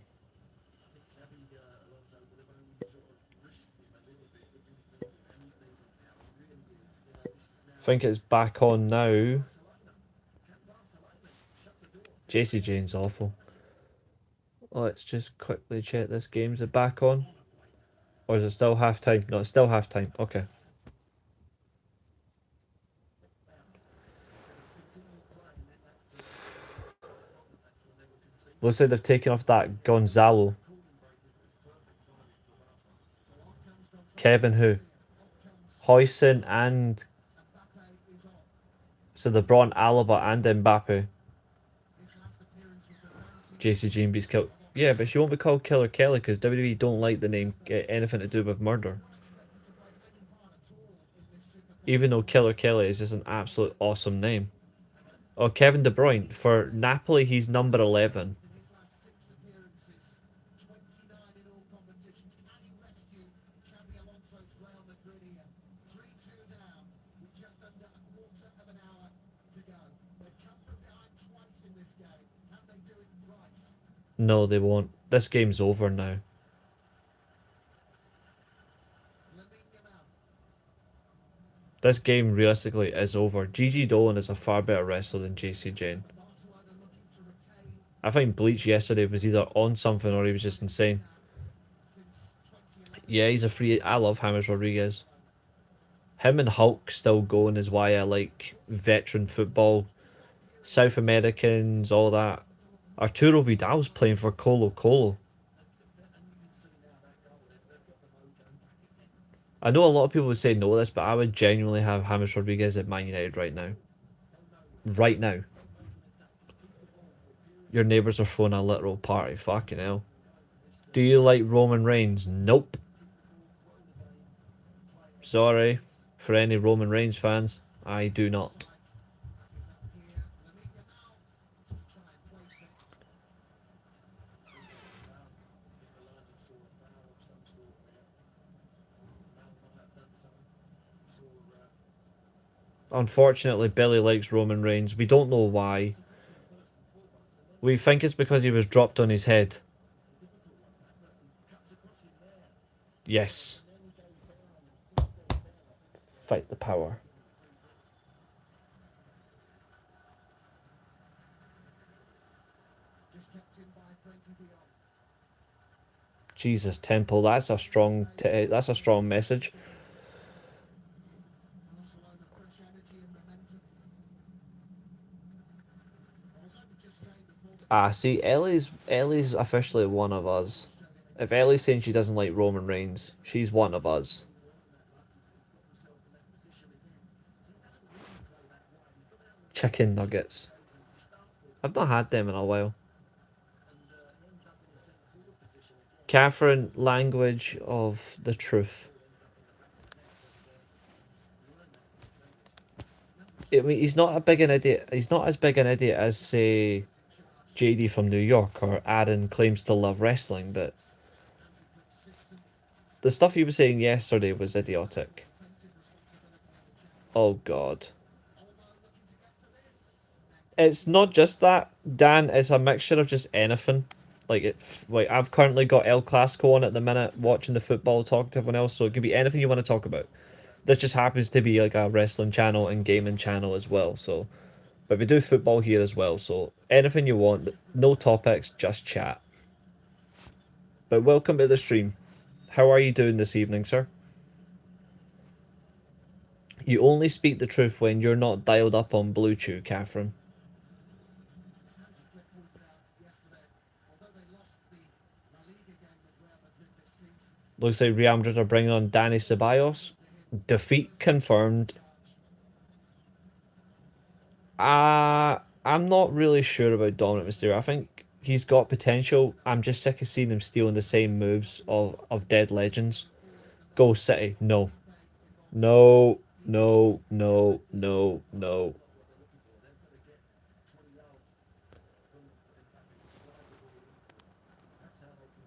I think it's back on now. JC Jane's awful. Let's just quickly check this game. Is it back on? Or is it still half time? No, it's still half time. Okay. Looks like they've taken off that Gonzalo. Kevin who? Hoyson and... So they brought in Alaba and Mbappe. JC Jane beats Kill... Yeah, but she won't be called Killer Kelly because WWE don't like the name anything to do with murder. Even though Killer Kelly is just an absolute awesome name. Oh, Kevin De Bruyne. For Napoli, he's number 11. No, they won't. This game's over now. This game realistically is over. Gigi Dolan is a far better wrestler than JC Jane. I think Bleach yesterday was either on something or he was just insane. Yeah, he's a free... I love James Rodriguez. Him and Hulk still going is why I like veteran football. South Americans, all that. Arturo Vidal's playing for Colo Colo. I know a lot of people would say no to this, but I would genuinely have James Rodriguez at Man United right now. Right now. Your neighbours are throwing a literal party. Fucking hell. Do you like Roman Reigns? Nope. Sorry for any Roman Reigns fans. I do not. Unfortunately, Billy likes Roman Reigns. We don't know why. We think it's because he was dropped on his head. Yes. Fight the power. Jesus, Temple, that's a strong message. Ah, see, Ellie's officially one of us. If Ellie's saying she doesn't like Roman Reigns, she's one of us. Chicken nuggets. I've not had them in a while. Catherine, language of the truth. I mean, he's not a big an idiot. He's not as big an idiot as, say, JD from New York or Aaron claims to love wrestling, but the stuff he was saying yesterday was idiotic. Oh God. It's not just that, Dan. It's a mixture of just anything. Like I've currently got El Clasico on at the minute, watching the football, talking to everyone else. So it could be anything you want to talk about. This just happens to be like a wrestling channel and gaming channel as well. So, but we do football here as well. So anything you want, no topics, just chat. But welcome to the stream. How are you doing this evening, sir? You only speak the truth when you're not dialed up on Bluetooth, Catherine. Looks like Real Madrid are bringing on Dani Ceballos. Defeat confirmed. I'm not really sure about Dominic Mysterio. I think he's got potential. I'm just sick of seeing him stealing the same moves of dead legends. Go City. No. No. No. No. No. No.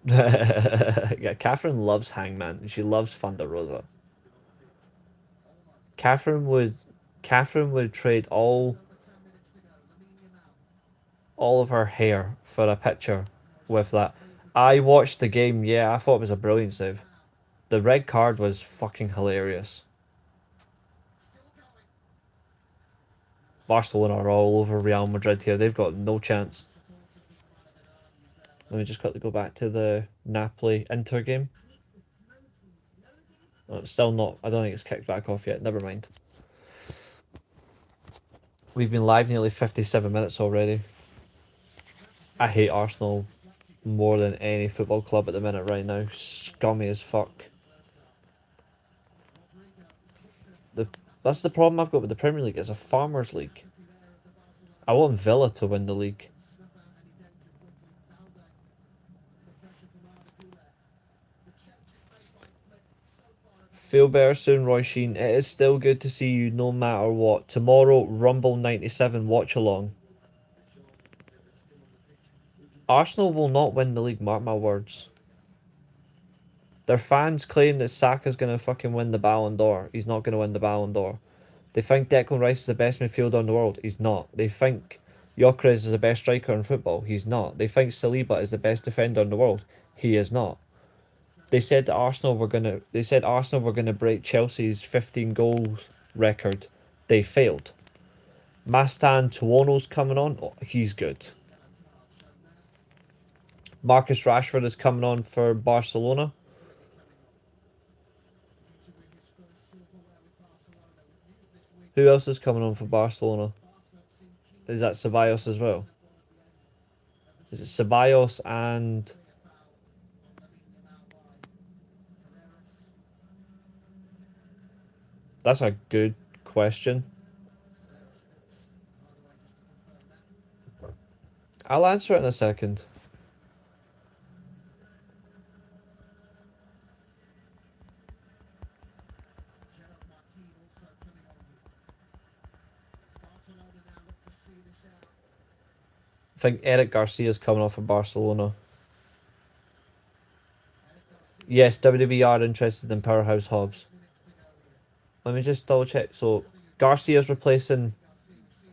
Yeah, Catherine loves Hangman and she loves Thunder Rosa. Catherine would Catherine would trade all of her hair for a picture with that. I watched the game, yeah, I thought it was a brilliant save. The red card was fucking hilarious. Barcelona are all over Real Madrid here. They've got no chance. Let me just quickly go back to the Napoli Inter game. Oh, it's still not. I don't think it's kicked back off yet. Never mind. We've been live nearly 57 minutes already. I hate Arsenal more than any football club at the minute right now. Scummy as fuck. That's the problem I've got with the Premier League. It's a farmers' league. I want Villa to win the league. Feel better soon, Roy Sheen. It is still good to see you no matter what. Tomorrow, Rumble 97 watch along. Arsenal will not win the league, mark my words. Their fans claim that Saka's going to fucking win the Ballon d'Or. He's not going to win the Ballon d'Or. They think Declan Rice is the best midfielder in the world. He's not. They think Gyökeres is the best striker in football. He's not. They think Saliba is the best defender in the world. He is not. They said Arsenal were gonna break Chelsea's 15 goals record. They failed. Mastan Tuono's coming on. Oh, he's good. Marcus Rashford is coming on for Barcelona. Who else is coming on for Barcelona? Is that Ceballos as well? Is it Ceballos and... That's a good question. I'll answer it in a second. I think Eric Garcia's coming off of Barcelona. Yes, WWE are interested in Powerhouse Hobbs. Let me just double check. So, Garcia's replacing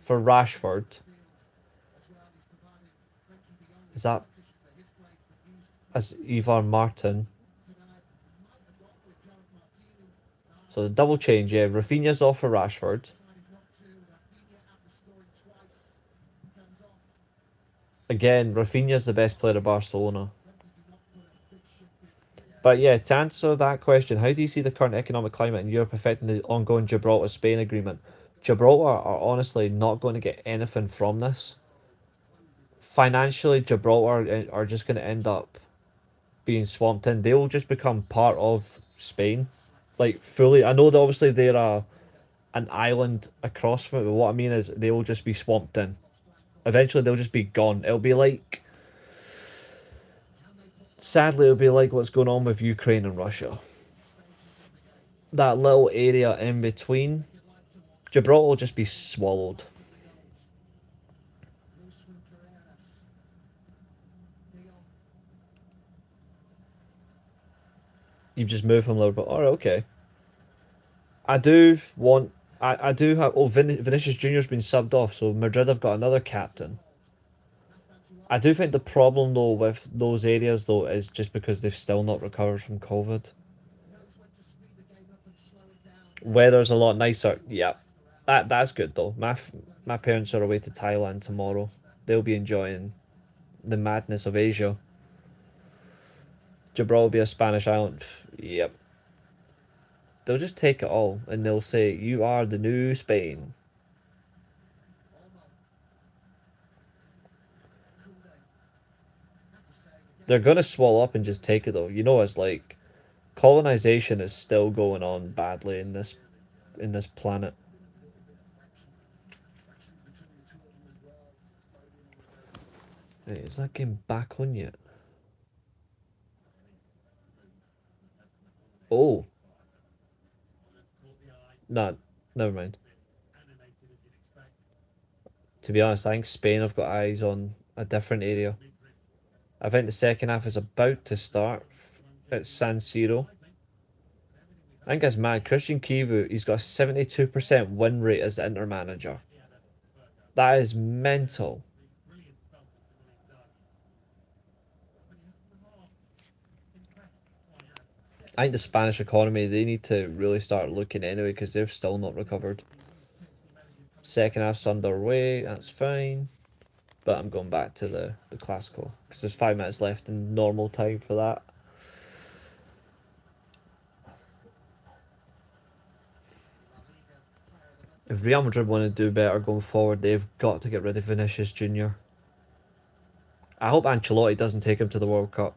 for Rashford. Is that as Ivan Martin? So the double change, yeah. Rafinha's off for Rashford. Again, Rafinha's the best player at Barcelona. But yeah, to answer that question, how do you see the current economic climate in Europe affecting the ongoing Gibraltar-Spain agreement? Gibraltar are honestly not going to get anything from this. Financially, Gibraltar are just going to end up being swamped in. They will just become part of Spain, like fully. I know that obviously they're an island across from it, but what I mean is they will just be swamped in. Eventually, they'll just be gone. It'll be like, sadly, it'll be like what's going on with Ukraine and Russia. That little area in between, Gibraltar will just be swallowed. You've just moved from Liverpool. Alright, okay. I do want. I do have. Oh, Vinicius Junior's been subbed off, so Madrid have got another captain. I do think the problem though with those areas though is just because they've still not recovered from COVID. Weather's a lot nicer. Yeah, that's good though. My parents are away to Thailand tomorrow. They'll be enjoying the madness of Asia. Gibraltar will be a Spanish island. Yep. They'll just take it all and they'll say, "You are the new Spain." They're gonna swallow up and just take it though. You know, it's like Colonization is still going on badly in this planet. Hey, is that game back on yet? Oh, no, never mind. To be honest, I think Spain have got eyes on a different area. I think the second half is about to start at San Siro. I think it's mad. Christian Kivu, he's got a 72% win rate as the Inter manager. That is mental. I think the Spanish economy, they need to really start looking anyway because they've still not recovered. Second half's underway, that's fine. But I'm going back to the classical because there's 5 minutes left in normal time for that. If Real Madrid want to do better going forward, they've got to get rid of Vinicius Jr. I hope Ancelotti doesn't take him to the World Cup.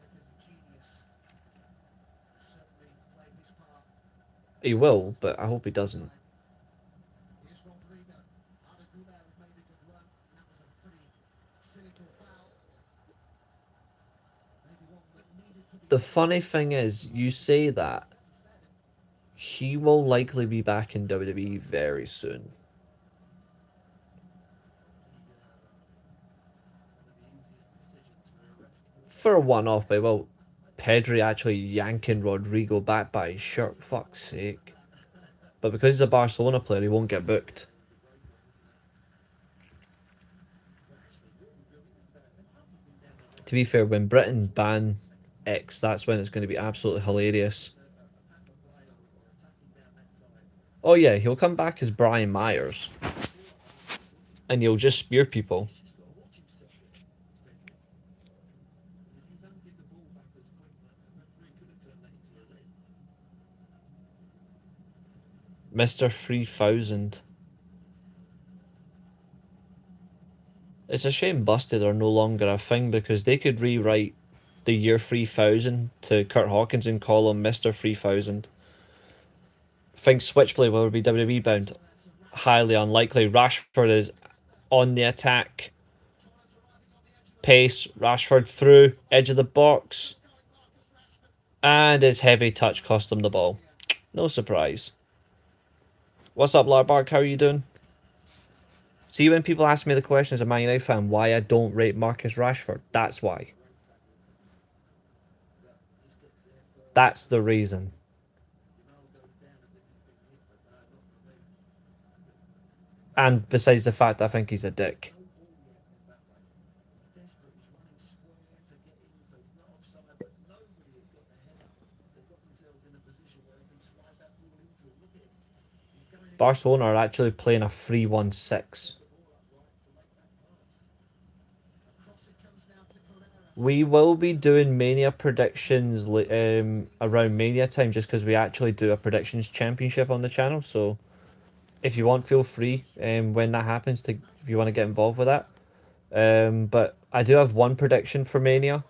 He will, but I hope he doesn't. The funny thing is, you say that, he will likely be back in WWE very soon. For a one-off, but well, Pedri actually yanking Rodrigo back by his shirt, fuck's sake. But because he's a Barcelona player, he won't get booked. To be fair, when Britain ban X, that's when it's going to be absolutely hilarious. Oh yeah, he'll come back as Brian Myers. And he'll just spear people. Mr. 3000. It's a shame Busted are no longer a thing because they could rewrite the year 3000 to Kurt Hawkins and call him Mr. 3000. Think Switchblade will be WWE bound. Highly unlikely. Rashford is on the attack. Pace. Rashford through. Edge of the box. And his heavy touch cost him the ball. No surprise. What's up, Larbark? How are you doing? See, when people ask me the question as a Man United fan why I don't rate Marcus Rashford, that's why. That's the reason. And besides the fact I think he's a dick. Barcelona are actually playing a 3-1-6. We will be doing Mania predictions around Mania time just because we actually do a predictions championship on the channel. So if you want, feel free when that happens to if you want to get involved with that. But I do have one prediction for Mania.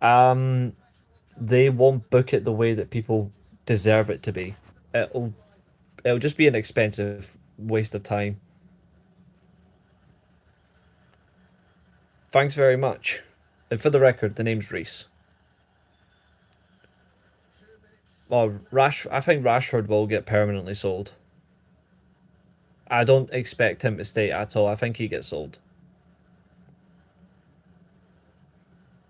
They won't book it the way that people deserve it to be. It'll just be an expensive waste of time. Thanks very much. And for the record, the name's Reese. Well, I think Rashford will get permanently sold. I don't expect him to stay at all. I think he gets sold.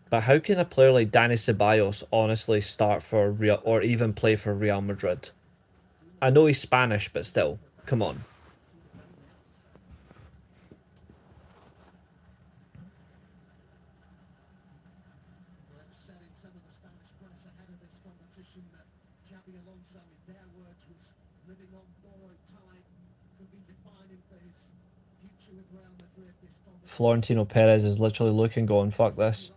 But how can a player like Dani Ceballos honestly start for Real or even play for Real Madrid? I know he's Spanish, but still, come on. Florentino Perez is literally looking, going, fuck this.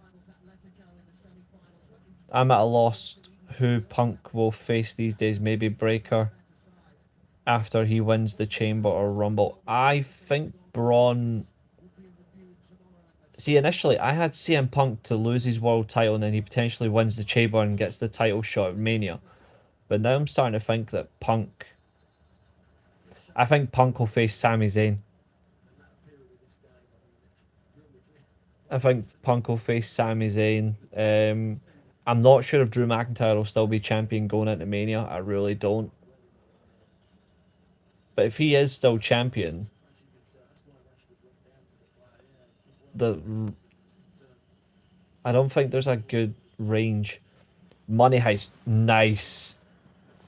I'm at a loss who Punk will face these days. Maybe Breaker after he wins the Chamber or Rumble. I think Braun... See, initially, I had CM Punk to lose his world title and then he potentially wins the Chamber and gets the title shot at Mania. But now I'm starting to think that Punk. I think Punk will face Sami Zayn. I think Punk will face Sami Zayn. I'm not sure if Drew McIntyre will still be champion going into Mania. I really don't. But if he is still champion, I don't think there's a good range. Money Heist, nice.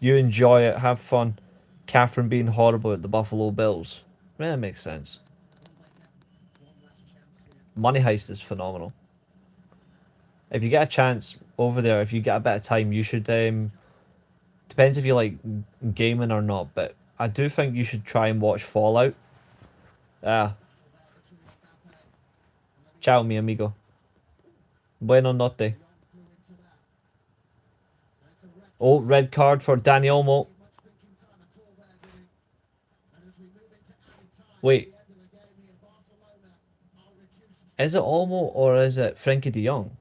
You enjoy it, have fun. Catherine being horrible at the Buffalo Bills. Yeah, that makes sense. Money Heist is phenomenal. If you get a chance over there, if you get a bit of time, you should. Depends if you like gaming or not, but I do think you should try and watch Fallout. Ah, ciao, mi amigo. Bueno notte. Oh, red card for Danny Olmo. Wait. Is it Olmo or is it Frankie de Jong?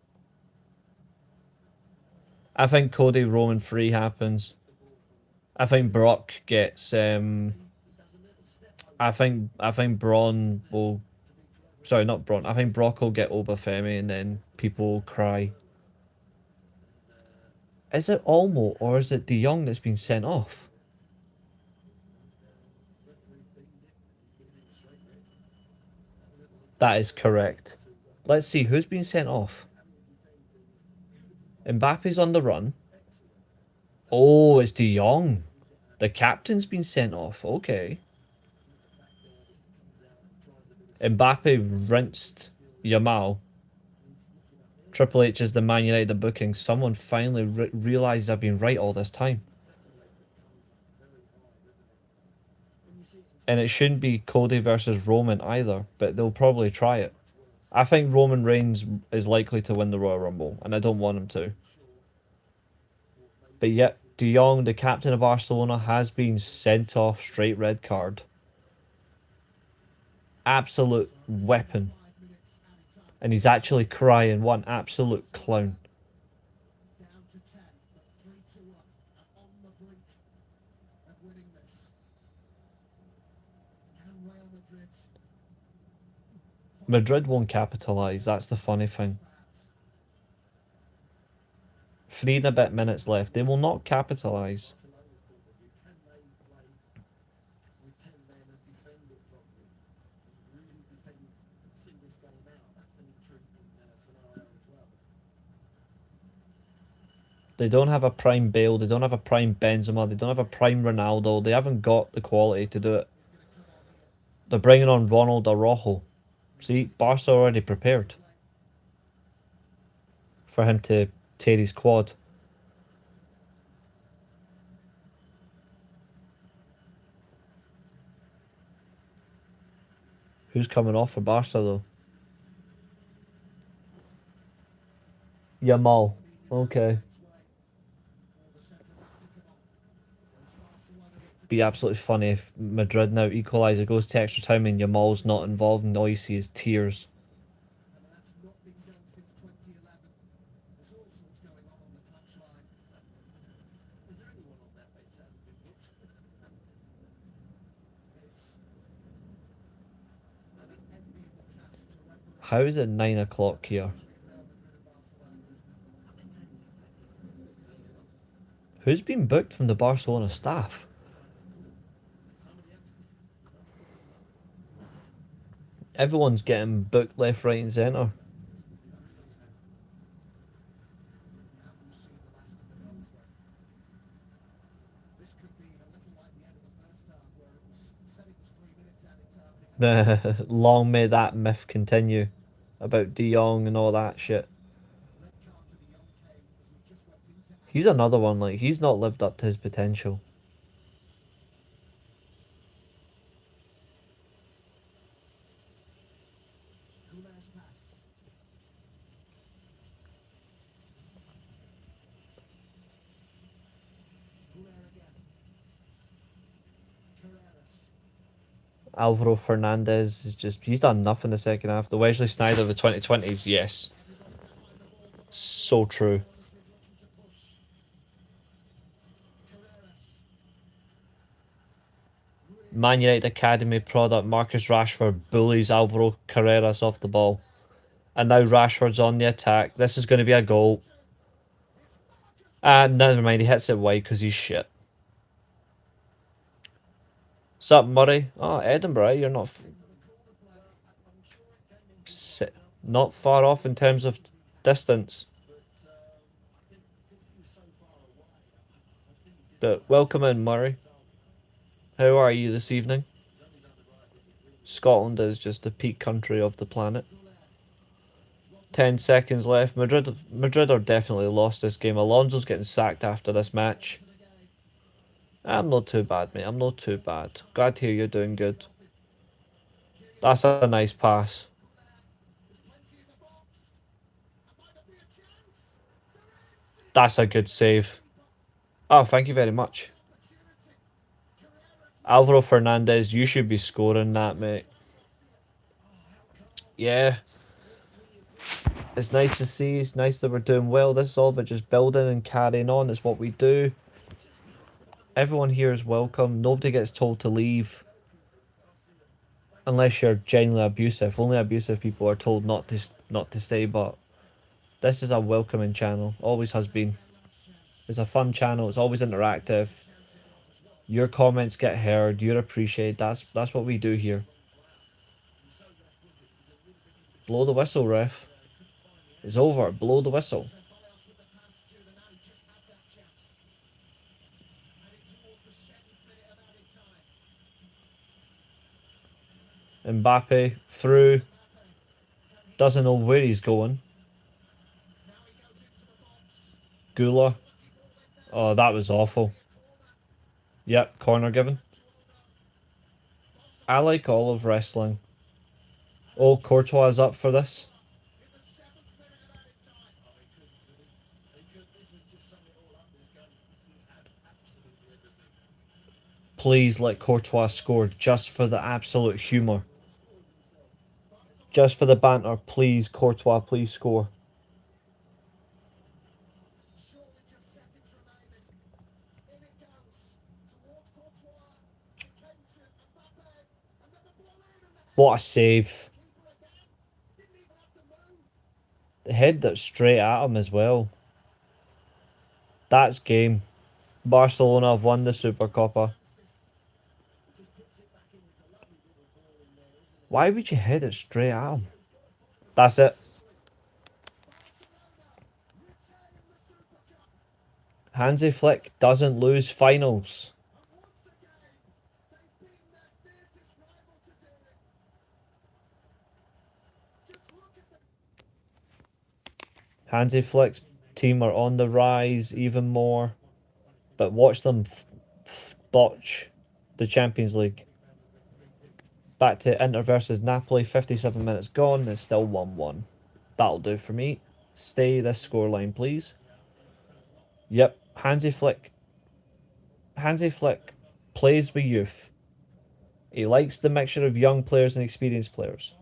I think Cody Roman 3 happens. I think Brock gets I think Braun will, sorry, not Braun. I think Brock will get Obafemi and then people will cry. Is it Olmo or is it de Jong that's been sent off? That is correct. Let's see who's been sent off. Mbappe's on the run. Oh, it's de Jong. The captain's been sent off. Okay. Mbappe rinsed Yamal. Triple H is the Man United booking. Someone finally realised I've been right all this time. And it shouldn't be Cody versus Roman either, but they'll probably try it. I think Roman Reigns is likely to win the Royal Rumble, and I don't want him to. But yet, de Jong, the captain of Barcelona, has been sent off straight red card. Absolute weapon. And he's actually crying. What an absolute clown. Madrid won't capitalise, that's the funny thing. 3 and a bit minutes left. They will not capitalise. They don't have a prime Bale, they don't have a prime Benzema, they don't have a prime Ronaldo. They haven't got the quality to do it. They're bringing on Ronald Araujo. See, Barca already prepared for him to tear his quad. Who's coming off for Barca though? Yamal. Okay. Be absolutely funny if Madrid now equaliser, goes to extra time and Yamal's not involved and all you see is tears. How is it 9 o'clock here? Who's been booked from the Barcelona staff? Everyone's getting booked left, right and centre. Long may that myth continue about de Jong and all that shit. He's another one, like, he's not lived up to his potential. Alvaro Fernandez is just, he's done nothing in the second half. The Wesley Sneijder of the 2020s, yes. So true. Man United Academy product Marcus Rashford bullies Alvaro Carreras off the ball. And now Rashford's on the attack. This is going to be a goal. Never mind, he hits it wide because he's shit. Sup, Murray? Oh, Edinburgh, you're not far off in terms of distance. But welcome in, Murray. How are you this evening? Scotland is just the peak country of the planet. 10 seconds left. Madrid are definitely lost this game. Alonso's getting sacked after this match. I'm not too bad, mate. I'm not too bad. Glad to hear you're doing good. That's a nice pass. That's a good save. Oh, thank you very much. Alvaro Fernandez, you should be scoring that, mate. Yeah. It's nice to see. It's nice that we're doing well. This is all about just building and carrying on. It's what we do. Everyone here is welcome. Nobody gets told to leave. Unless you're genuinely abusive. Only abusive people are told not to stay, but this is a welcoming channel. Always has been. It's a fun channel. It's always interactive. Your comments get heard. You're appreciated. That's what we do here. Blow the whistle, ref. It's over. Blow the whistle. Mbappe through. Doesn't know where he's going. Gula. Oh, that was awful. Yep, corner given. I like all of wrestling. Oh, Courtois is up for this. Please let Courtois score just for the absolute humour. Just for the banter, please, Courtois, please score. What a save. The head that's straight at him as well. That's game. Barcelona have won the Supercopa. Why would you head it straight at him? That's it. Hansi Flick doesn't lose finals. Hansi Flick's team are on the rise even more. But watch them botch the Champions League. Back to Inter versus Napoli. 57 minutes gone. It's still 1-1. That'll do for me. Stay this scoreline, please. Yep. Hansi Flick plays with youth. He likes the mixture of young players and experienced players.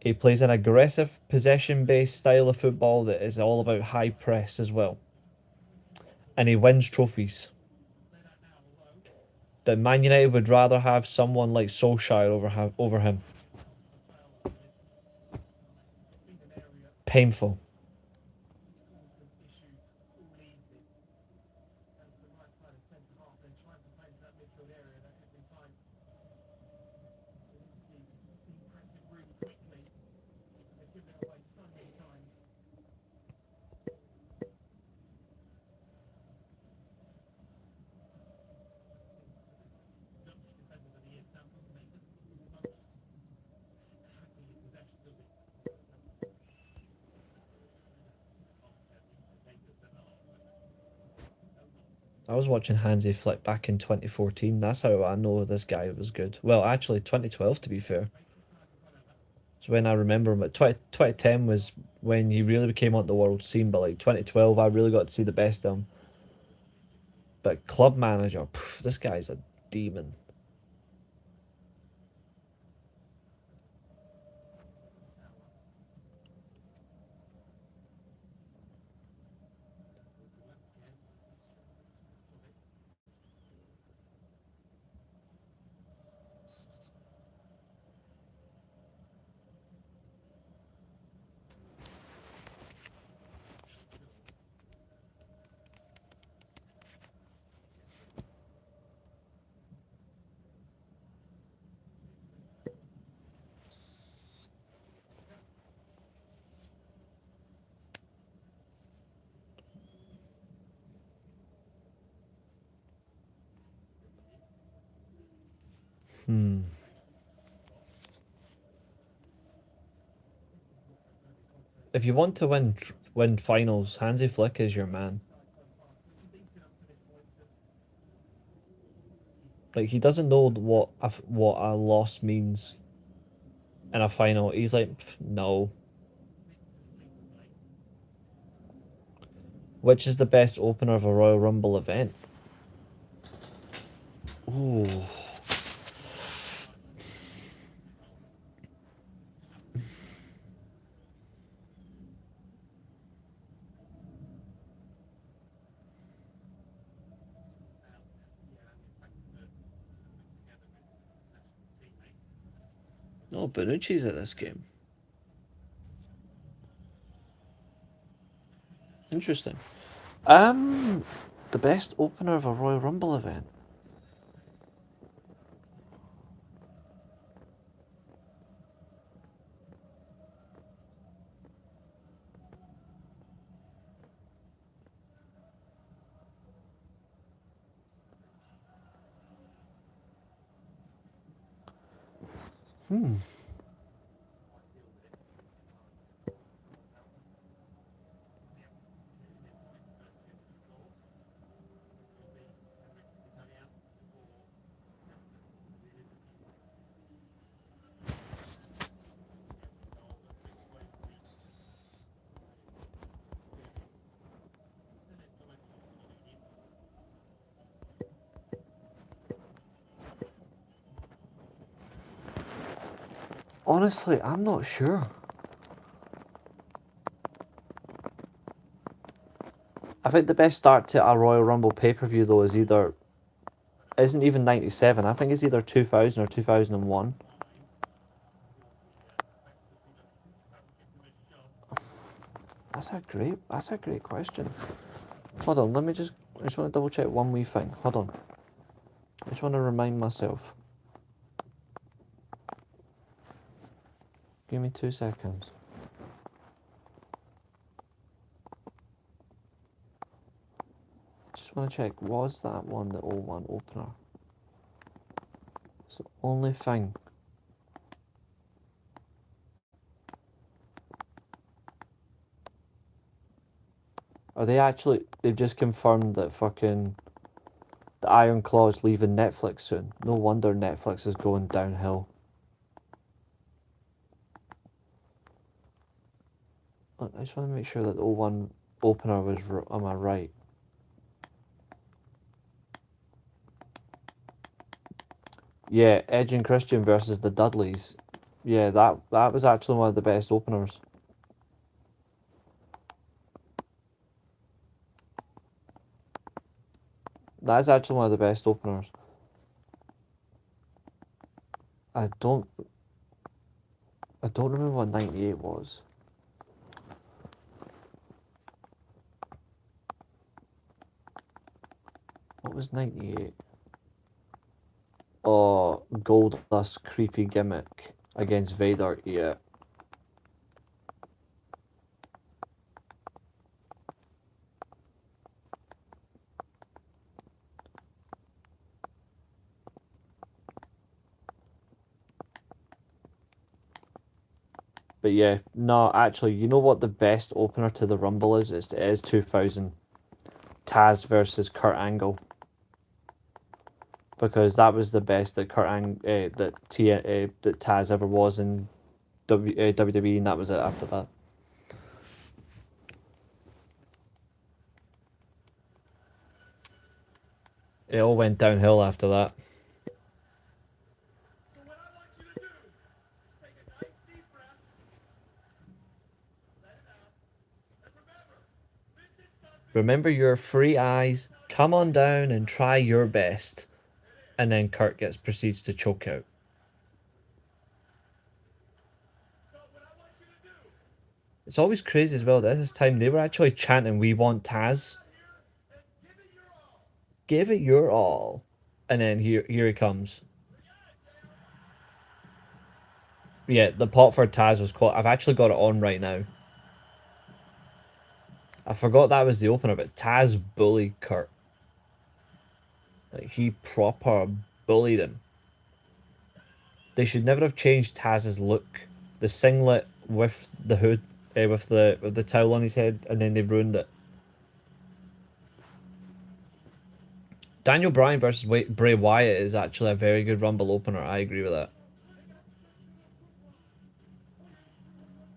He plays an aggressive, possession-based style of football that is all about high press as well. And he wins trophies. But Man United would rather have someone like Solskjaer over him. Painful. I was watching Hansi Flick back in 2014. That's how I know this guy was good. Well, actually, 2012 to be fair. So when I remember him, 2010 was when he really became on the world scene. But like 2012, I really got to see the best of him. But club manager, this guy's a demon. Hmm. If you want to win finals, Hansi Flick is your man. Like he doesn't know what a loss means in a final. He's like, no. Which is the best opener of a Royal Rumble event? Oh. No, Bonucci's at this game. Interesting. The best opener of a Royal Rumble event. Hmm. Honestly, I'm not sure. I think the best start to a Royal Rumble pay-per-view though is either isn't even 97. I think it's either 2000 or 2001. That's a great question. Hold on, I just want to double check one wee thing. Hold on. I just want to remind myself. Give me 2 seconds. Just want to check, was that one the 01 opener? It's the only thing. Are they actually, they've just confirmed that fucking the Iron Claw's leaving Netflix soon. No wonder Netflix is going downhill. I just want to make sure that the 01 opener was, am I right? Yeah, Edge and Christian versus the Dudleys. Yeah, that was actually one of the best openers. That's actually one of the best openers. I don't remember what 98 was. What was 98? Oh, Goldust creepy gimmick against Vader, yeah. But yeah, no, actually, you know what the best opener to the Rumble is? It is 2000. Taz versus Kurt Angle. Because that was the best that that Taz ever was in WWE, and that was it after that. It all went downhill after that. Remember your free eyes, come on down and try your best. And then Kurt proceeds to choke out. It's always crazy as well. At this time, they were actually chanting, "We want Taz. Give it your all." And then here he comes. Yeah, the pot for Taz was quite. I've actually got it on right now. I forgot that was the opener, but Taz bullied Kurt. Like he proper bullied him. They should never have changed Taz's look. The singlet with the hood, with the towel on his head, and then they ruined it. Daniel Bryan versus Bray Wyatt is actually a very good Rumble opener. I agree with that.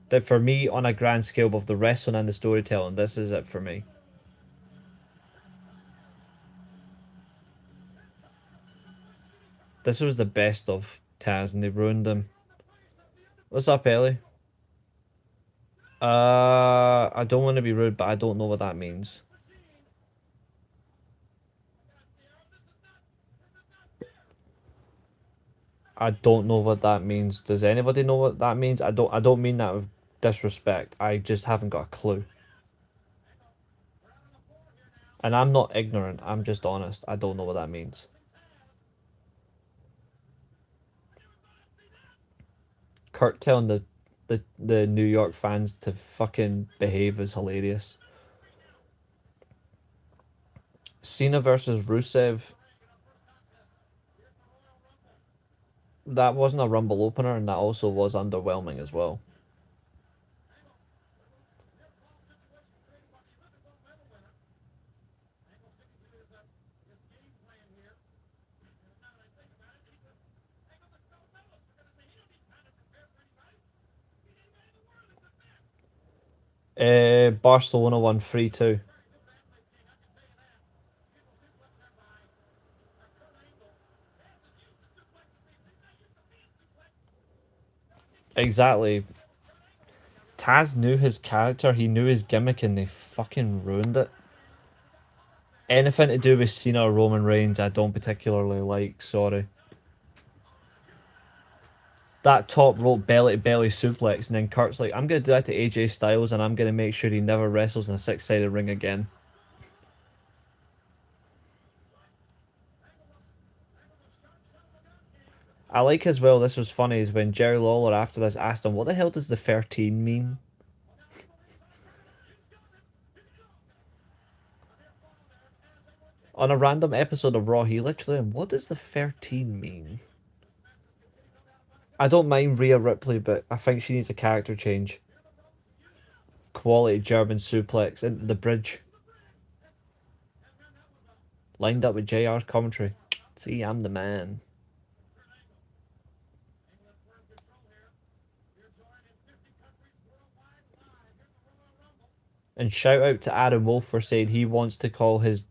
But for me, on a grand scale of the wrestling and the storytelling, this is it for me. This was the best of Taz, and they ruined him. What's up, Ellie? I don't want to be rude, but I don't know what that means. I don't know what that means. Does anybody know what that means? I don't mean that with disrespect. I just haven't got a clue. And I'm not ignorant. I'm just honest. I don't know what that means. Kurt telling the New York fans to fucking behave is hilarious. Cena versus Rusev. That wasn't a Rumble opener, and that also was underwhelming as well. Barcelona won 3-2. Exactly. Taz knew his character, he knew his gimmick, and they fucking ruined it. Anything to do with Cena or Roman Reigns, I don't particularly like, sorry. That top rope belly to belly suplex, and then Kurt's like, I'm going to do that to AJ Styles, and I'm going to make sure he never wrestles in a six-sided ring again. I like as well, this was funny, is when Jerry Lawler after this asked him, what the hell does the 13 mean? On a random episode of Raw, he literally went, what does the 13 mean? I don't mind Rhea Ripley, but I think she needs a character change. Quality German suplex into the bridge. Lined up with JR's commentary. See, I'm the man. And shout out to Adam Wolf for saying he wants to call his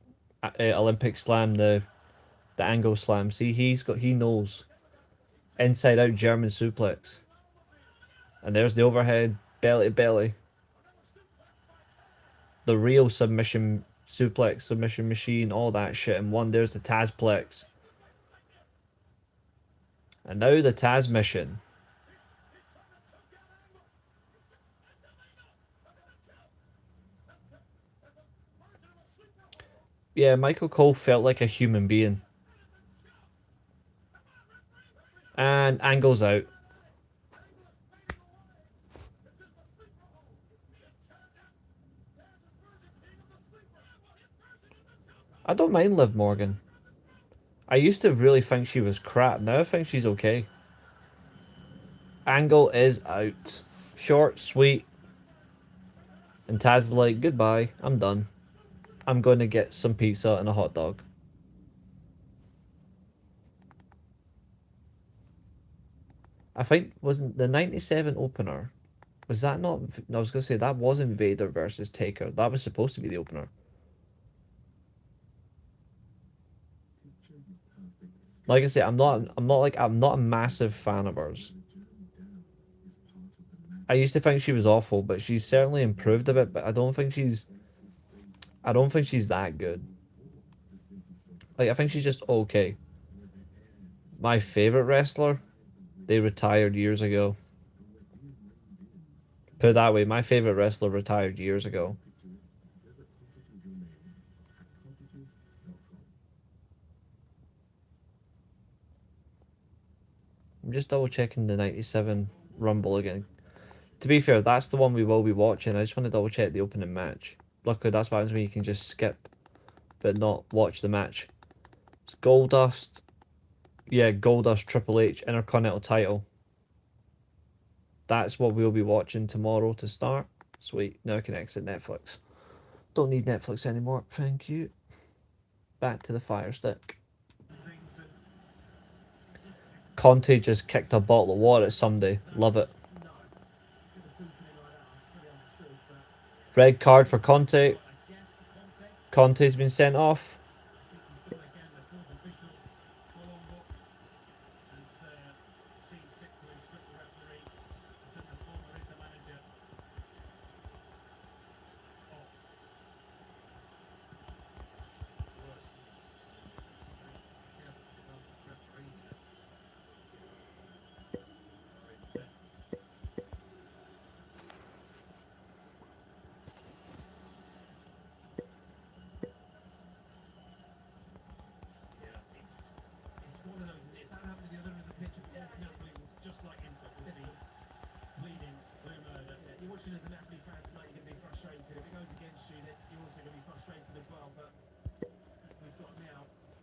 Olympic slam the angle slam. See, he knows. Inside out German suplex. And there's the overhead belly to belly. The real submission suplex, submission machine, all that shit in one. There's the Tazplex. And now the Taz mission. Yeah, Michael Cole felt like a human being. And Angle's out. I don't mind Liv Morgan. I used to really think she was crap. Now I think she's okay. Angle is out. Short, sweet. And Taz is like, goodbye, I'm done. I'm going to get some pizza and a hot dog. I think, wasn't the 97 opener, was that not, I was going to say, that wasn't Vader versus Taker. That was supposed to be the opener. Like I say, I'm not a massive fan of hers. I used to think she was awful, but she's certainly improved a bit, but I don't think she's that good. Like, I think she's just okay. My favorite wrestler, they retired years ago. Put it that way, my favorite wrestler retired years ago. I'm just double checking the 97 Rumble again. To be fair, that's the one we will be watching. I just want to double check the opening match. Luckily, that's what happens when you can just skip, but not watch the match. It's Goldust Yeah, Goldust Triple H Intercontinental title. That's what we'll be watching tomorrow to start. Sweet. Now I can exit Netflix. Don't need Netflix anymore. Thank you. Back to the Fire Stick. Conte just kicked a bottle of water at somebody. Love it. Red card for Conte. Conte's been sent off.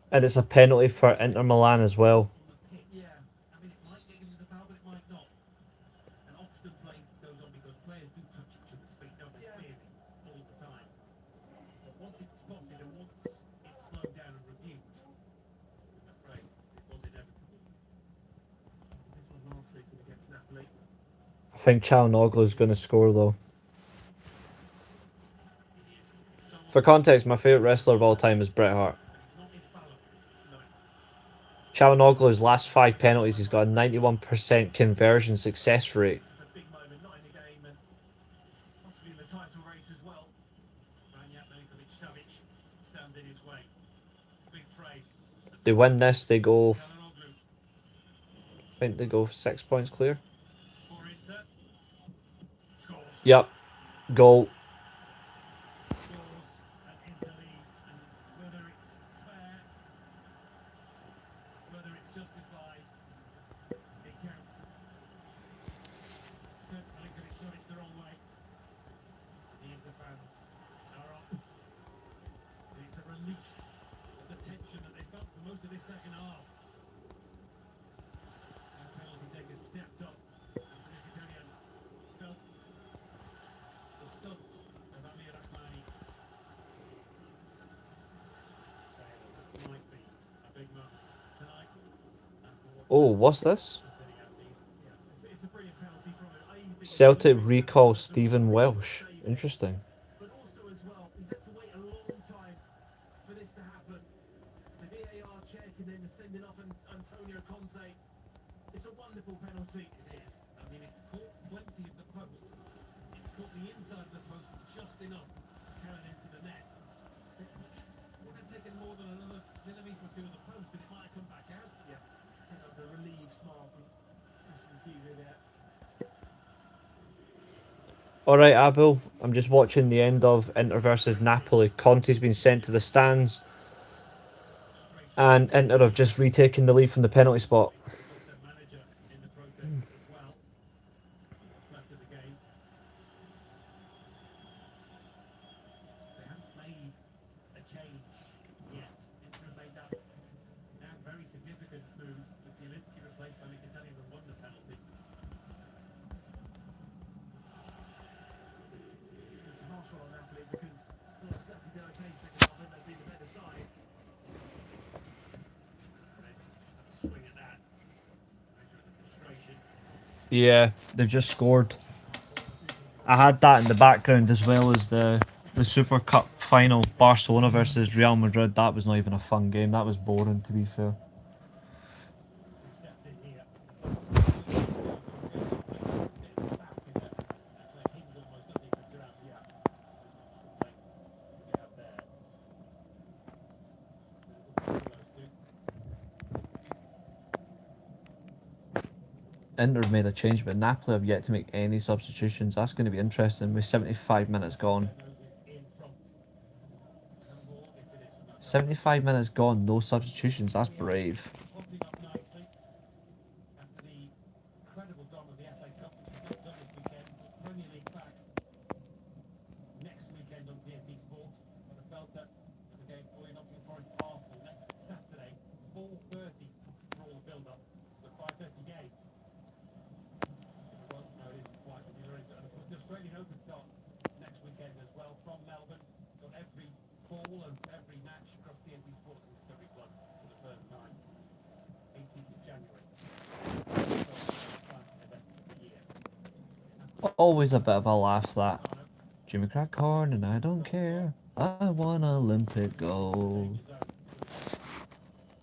And it's a penalty for Inter Milan as well. I think Calhanoglu is going to score though. For context, my favourite wrestler of all time is Bret Hart. Calhanoglu's last 5 penalties, he's got a 91% conversion success rate. They win this, they go... I think they go 6 points clear. Yep. Goal. Oh, what's this? Celtic recall Stephen Welsh. Interesting. Alright, Abel, I'm just watching the end of Inter versus Napoli. Conte's been sent to the stands. And Inter have just retaken the lead from the penalty spot. Yeah, they've just scored. I had that in the background as well as the Super Cup final, Barcelona versus Real Madrid. That was not even a fun game. That was boring, to be fair. Inter have made a change, but Napoli have yet to make any substitutions. That's going to be interesting with 75 minutes gone. 75 minutes gone, no substitutions. That's brave. Always a bit of a laugh, that. Jimmy crack corn and I don't care. I want Olympic gold.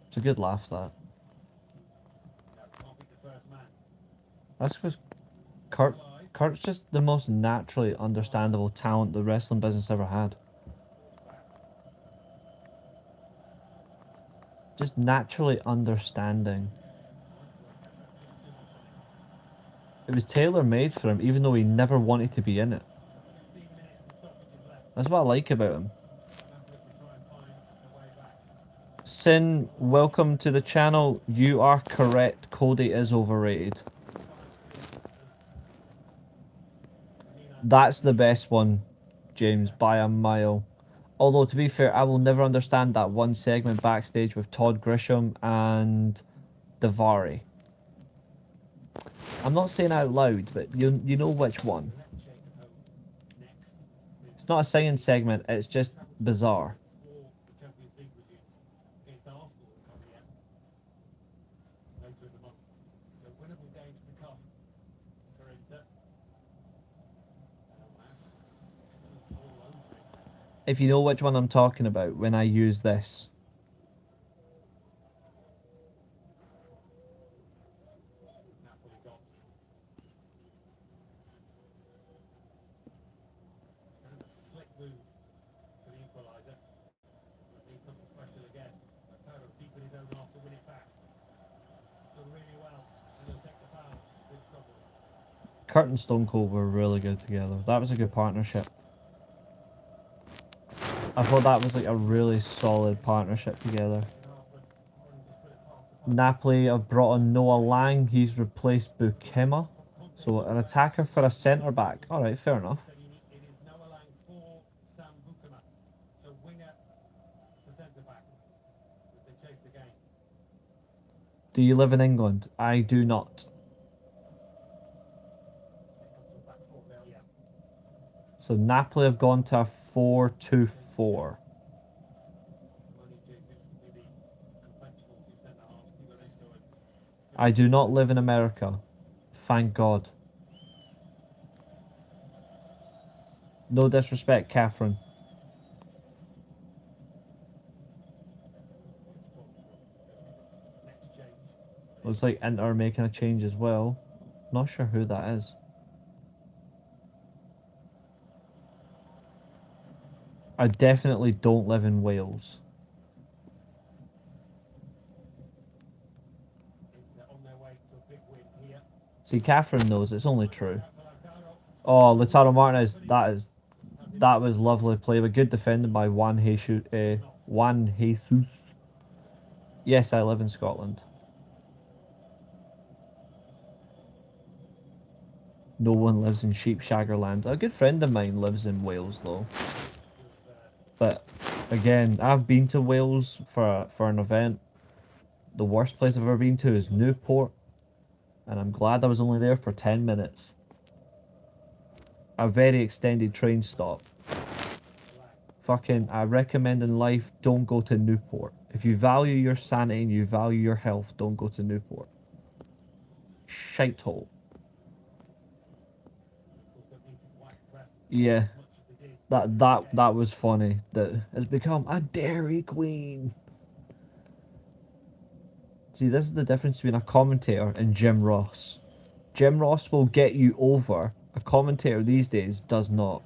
It's a good laugh, that. That's because Kurt's just the most naturally understandable talent the wrestling business ever had. Just naturally understanding. It was tailor-made for him, even though he never wanted to be in it. That's what I like about him. Sin, welcome to the channel. You are correct. Cody is overrated. That's the best one, James, by a mile. Although, to be fair, I will never understand that one segment backstage with Todd Grisham and Davari. I'm not saying out loud, but you know which one. It's not a singing segment, it's just bizarre. If you know which one I'm talking about when I use this. Kurt and Stone Cold were really good together. That was a good partnership. I thought that was like a really solid partnership together. Napoli have brought on Noah Lang. He's replaced Bukema. So an attacker for a centre back. Alright, fair enough. Do you live in England? I do not. So Napoli have gone to a 4-2-4. I do not live in America. Thank God. No disrespect, Catherine. Looks like Inter are making a change as well. Not sure who that is. I definitely don't live in Wales. See, Catherine knows it's only true. Oh, Lautaro Martinez, that was lovely play, but good defending by Juan Jesus. Yes, I live in Scotland. No one lives in Sheepshaggerland. A good friend of mine lives in Wales, though. But again, I've been to Wales for an event. The worst place I've ever been to is Newport, and I'm glad I was only there for 10 minutes. A very extended train stop. Fucking, I recommend in life, don't go to Newport. If you value your sanity and you value your health, don't go to Newport. Shithole. Yeah. That was funny. That has become a Dairy Queen. See, this is the difference between a commentator and Jim Ross. Jim Ross will get you over. A commentator these days does not.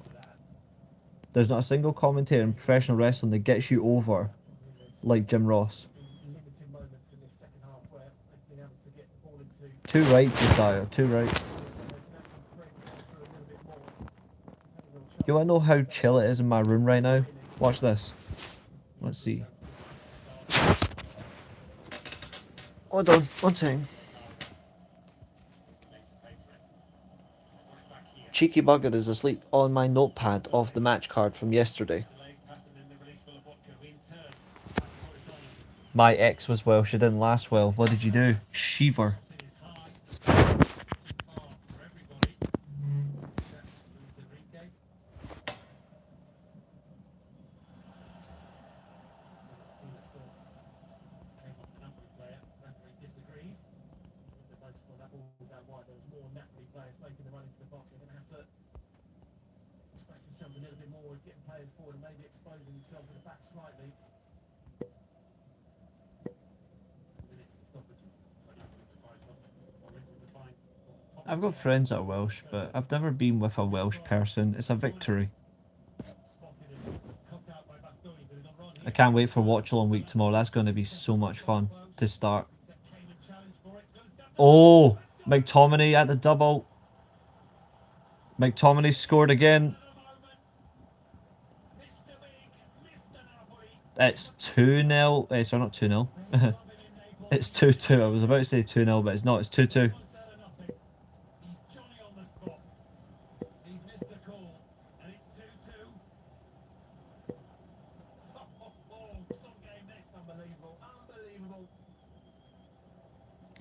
There's not a single commentator in professional wrestling that gets you over like Jim Ross. Too right, Josiah. Too right. You want to know how chill it is in my room right now? Watch this. Let's see. Hold on, one second. Cheeky bugger is asleep on my notepad of the match card from yesterday. My ex was well, she didn't last well. What did you do? Shiver. I've got friends that are Welsh, but I've never been with a Welsh person. It's a victory. I can't wait for Watch Along Week tomorrow. That's going to be so much fun to start. Oh, McTominay at the double. McTominay scored again. It's 2-0. Sorry, not 2-0. It's 2-2. I was about to say 2-0, but it's not. It's 2-2.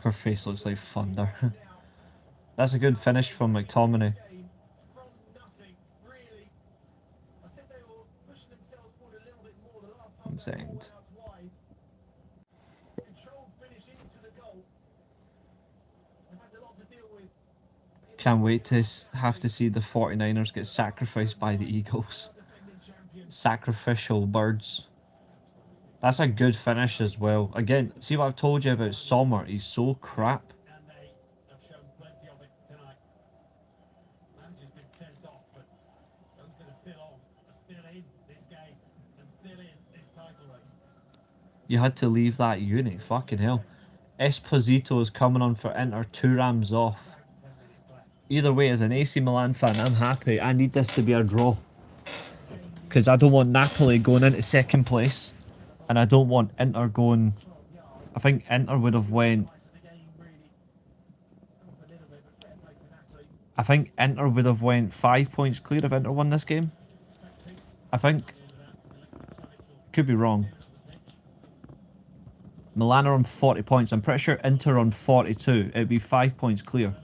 Her face looks like thunder. That's a good finish from McTominay. Insane. Can't wait to have to see the 49ers get sacrificed by the Eagles. Sacrificial birds. That's a good finish as well. Again, see what I've told you about Sommer? He's so crap. You had to leave that unit. Fucking hell. Esposito is coming on for Inter. 2 rams off. Either way, as an AC Milan fan, I'm happy. I need this to be a draw. Because I don't want Napoli going into second place. And I don't want Inter going... I think Inter would have went... I think Inter would have went 5 points clear if Inter won this game. I think. Could be wrong. Milan are on 40 points. I'm pretty sure Inter on 42. It'd be 5 points clear.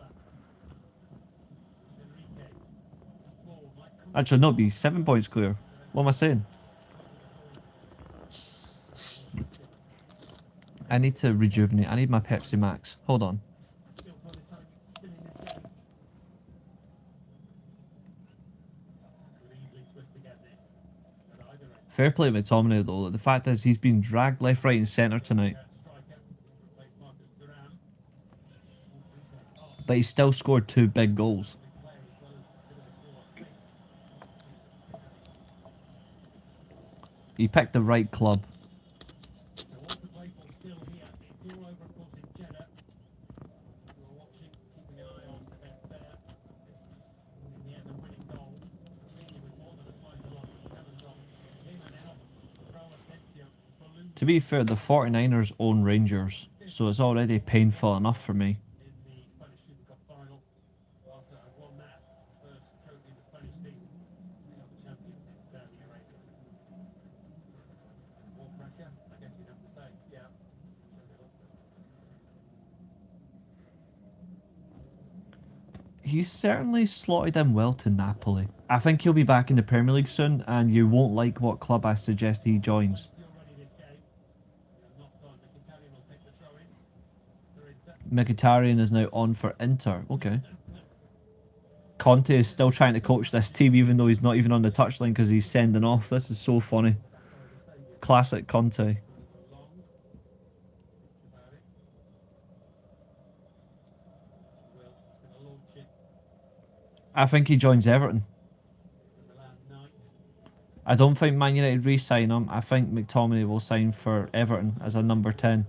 Actually, no, it'd be 7 points clear. What am I saying? I need to rejuvenate. I need my Pepsi Max. Hold on. Fair play to McTominay though. The fact is he's been dragged left, right and centre tonight. But he still scored 2 big goals. He picked the right club. To be fair, the 49ers own Rangers, so it's already painful enough for me. He's certainly slotted in well to Napoli. I think he'll be back in the Premier League soon, and you won't like what club I suggest he joins. Mkhitaryan is now on for Inter. Okay. Conte is still trying to coach this team even though he's not even on the touchline because he's sending off. This is so funny. Classic Conte. I think he joins Everton. I don't think Man United re-sign him. I think McTominay will sign for Everton as a number 10.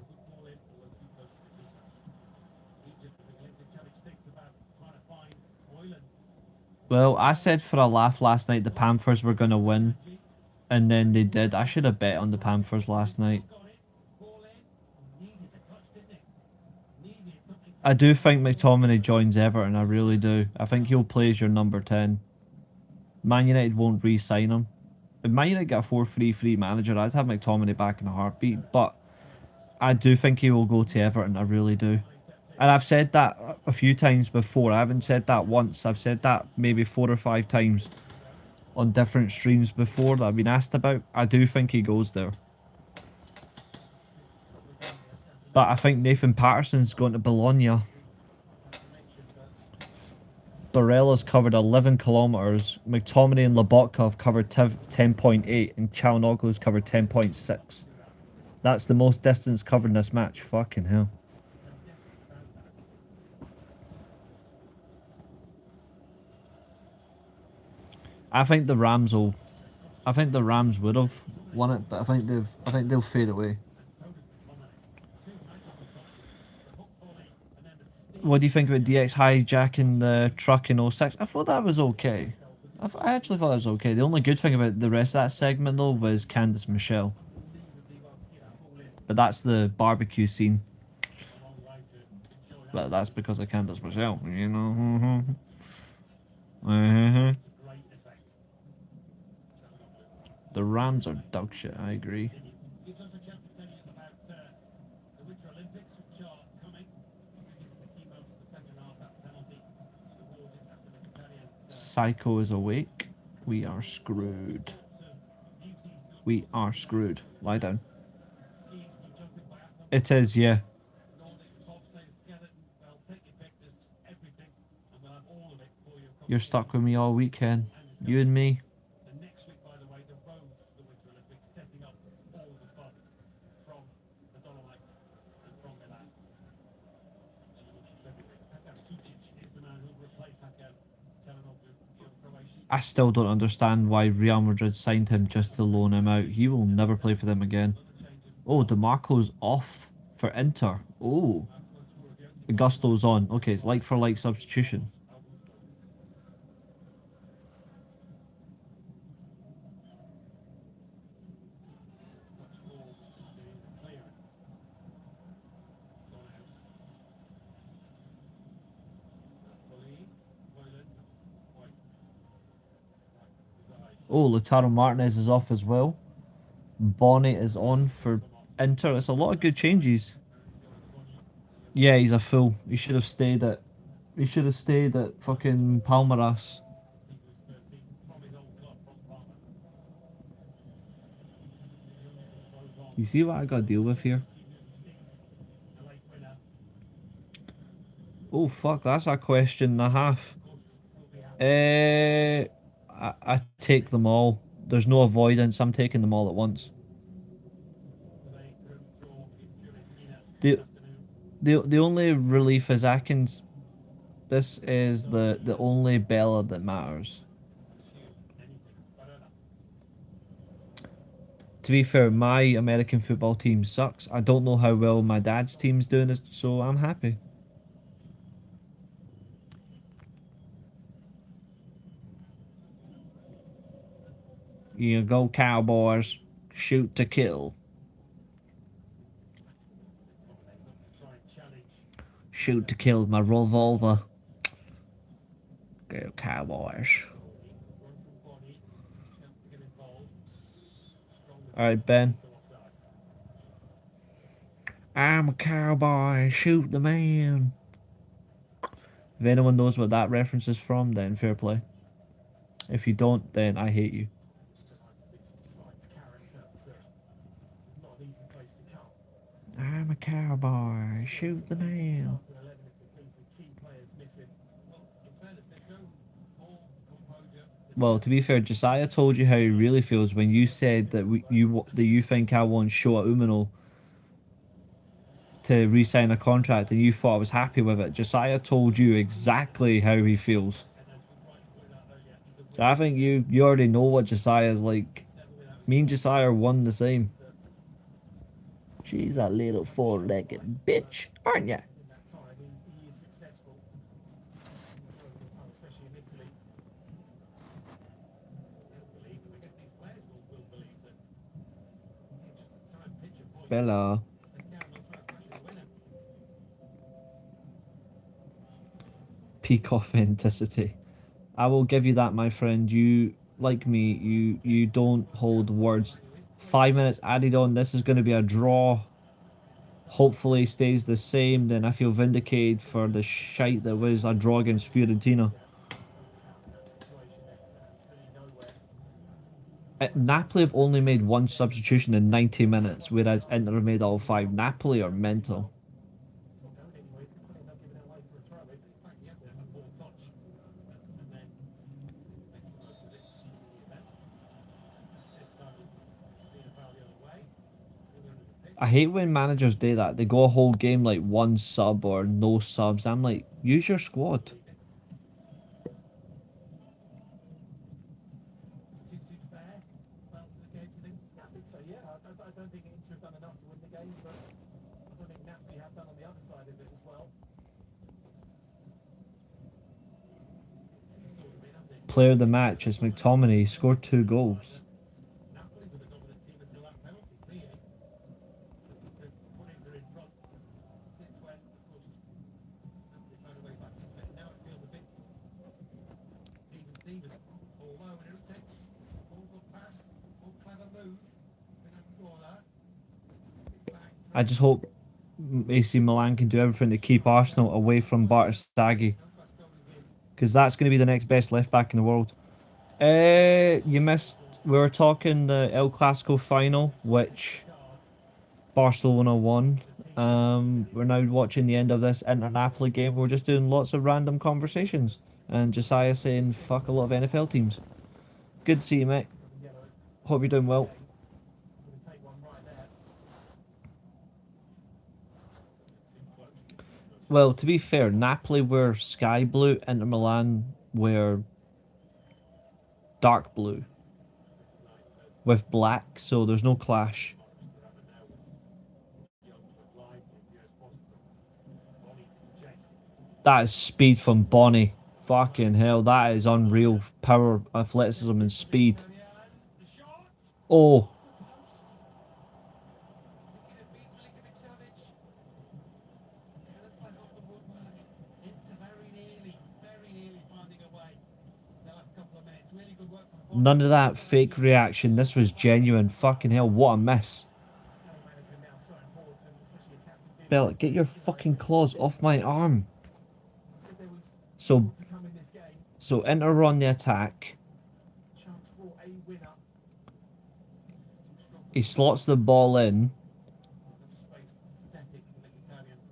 Well, I said for a laugh last night the Panthers were going to win. And then they did. I should have bet on the Panthers last night. I do think McTominay joins Everton. I really do. I think he'll play as your number 10. Man United won't re-sign him. If Man United get a 4-3 free manager, I'd have McTominay back in a heartbeat. But I do think he will go to Everton. I really do. And I've said that a few times before. I haven't said that once. I've said that maybe 4 or 5 times on different streams before that I've been asked about. I do think he goes there. But I think Nathan Patterson's going to Bologna. Barella's covered 11 kilometers. McTominay and Lobotka have covered 10.8, and Chalanogo's covered 10.6. That's the most distance covered in this match. Fucking hell. I think the Rams would have won it, but I think they'll fade away. What do you think about DX hijacking the truck in 06? I thought that was okay. I actually thought that was okay. The only good thing about the rest of that segment, though, was Candice Michelle. But that's the barbecue scene. But that's because of Candice Michelle, you know. The Rams are dog shit, I agree. Psycho is awake. We are screwed. We are screwed. Lie down. It is, yeah. You're stuck with me all weekend. You and me. I still don't understand why Real Madrid signed him just to loan him out. He will never play for them again. Oh, DeMarco's off for Inter. Oh. Augusto's on. Okay, it's like for like substitution. Oh, Lautaro Martinez is off as well. Bonnet is on for Inter. It's a lot of good changes. Yeah, he's a fool. He should have stayed at. He should have stayed at fucking Palmeiras. You see what I got to deal with here? Oh fuck, that's a question and a half. I take them all. There's no avoidance. I'm taking them all at once. The only relief is Atkins. This is the only Bella that matters. To be fair, my American football team sucks. I don't know how well my dad's team's doing, so I'm happy. You go Cowboys. Shoot to kill. Shoot to kill my revolver. Go Cowboys. Alright, Ben. I'm a cowboy. Shoot the man. If anyone knows what that reference is from, then fair play. If you don't, then I hate you. I'm a cowboy. Shoot the man. Well, to be fair, Josiah told you how he really feels when you said that you think I want Shota Umino to re-sign a contract and you thought I was happy with it. Josiah told you exactly how he feels. So I think you already know what Josiah's like. Me and Josiah are one the same. She's a little four-legged bitch, aren't ya? Bella. Peak authenticity. I will give you that, my friend. You, like me, you don't hold words. 5 minutes added on. This is going to be a draw. Hopefully stays the same. Then I feel vindicated for the shite that was a draw against Fiorentina. Napoli have only made one substitution in 90 minutes, whereas Inter have made all 5. Napoli are mental. I hate when managers do that. They go a whole game like one sub or no subs. I'm like, use your squad. Player of the match is McTominay. He scored 2 goals. I just hope AC Milan can do everything to keep Arsenal away from Bartosagi, because that's going to be the next best left back in the world. You missed. We were talking the El Clasico final, which Barcelona won. We're now watching the end of this Inter Napoli game. We're just doing lots of random conversations, and Josiah saying fuck a lot of NFL teams. Good to see you, mate. Hope you're doing well. Well, to be fair, Napoli were sky blue, Inter Milan were dark blue with black, so there's no clash. That is speed from Bonnie. Fucking hell, that is unreal power, athleticism, and speed. Oh. None of that fake reaction. This was genuine. Fucking hell, what a miss. Bellet, get your fucking claws off my arm. So Inter on the attack. He slots the ball in.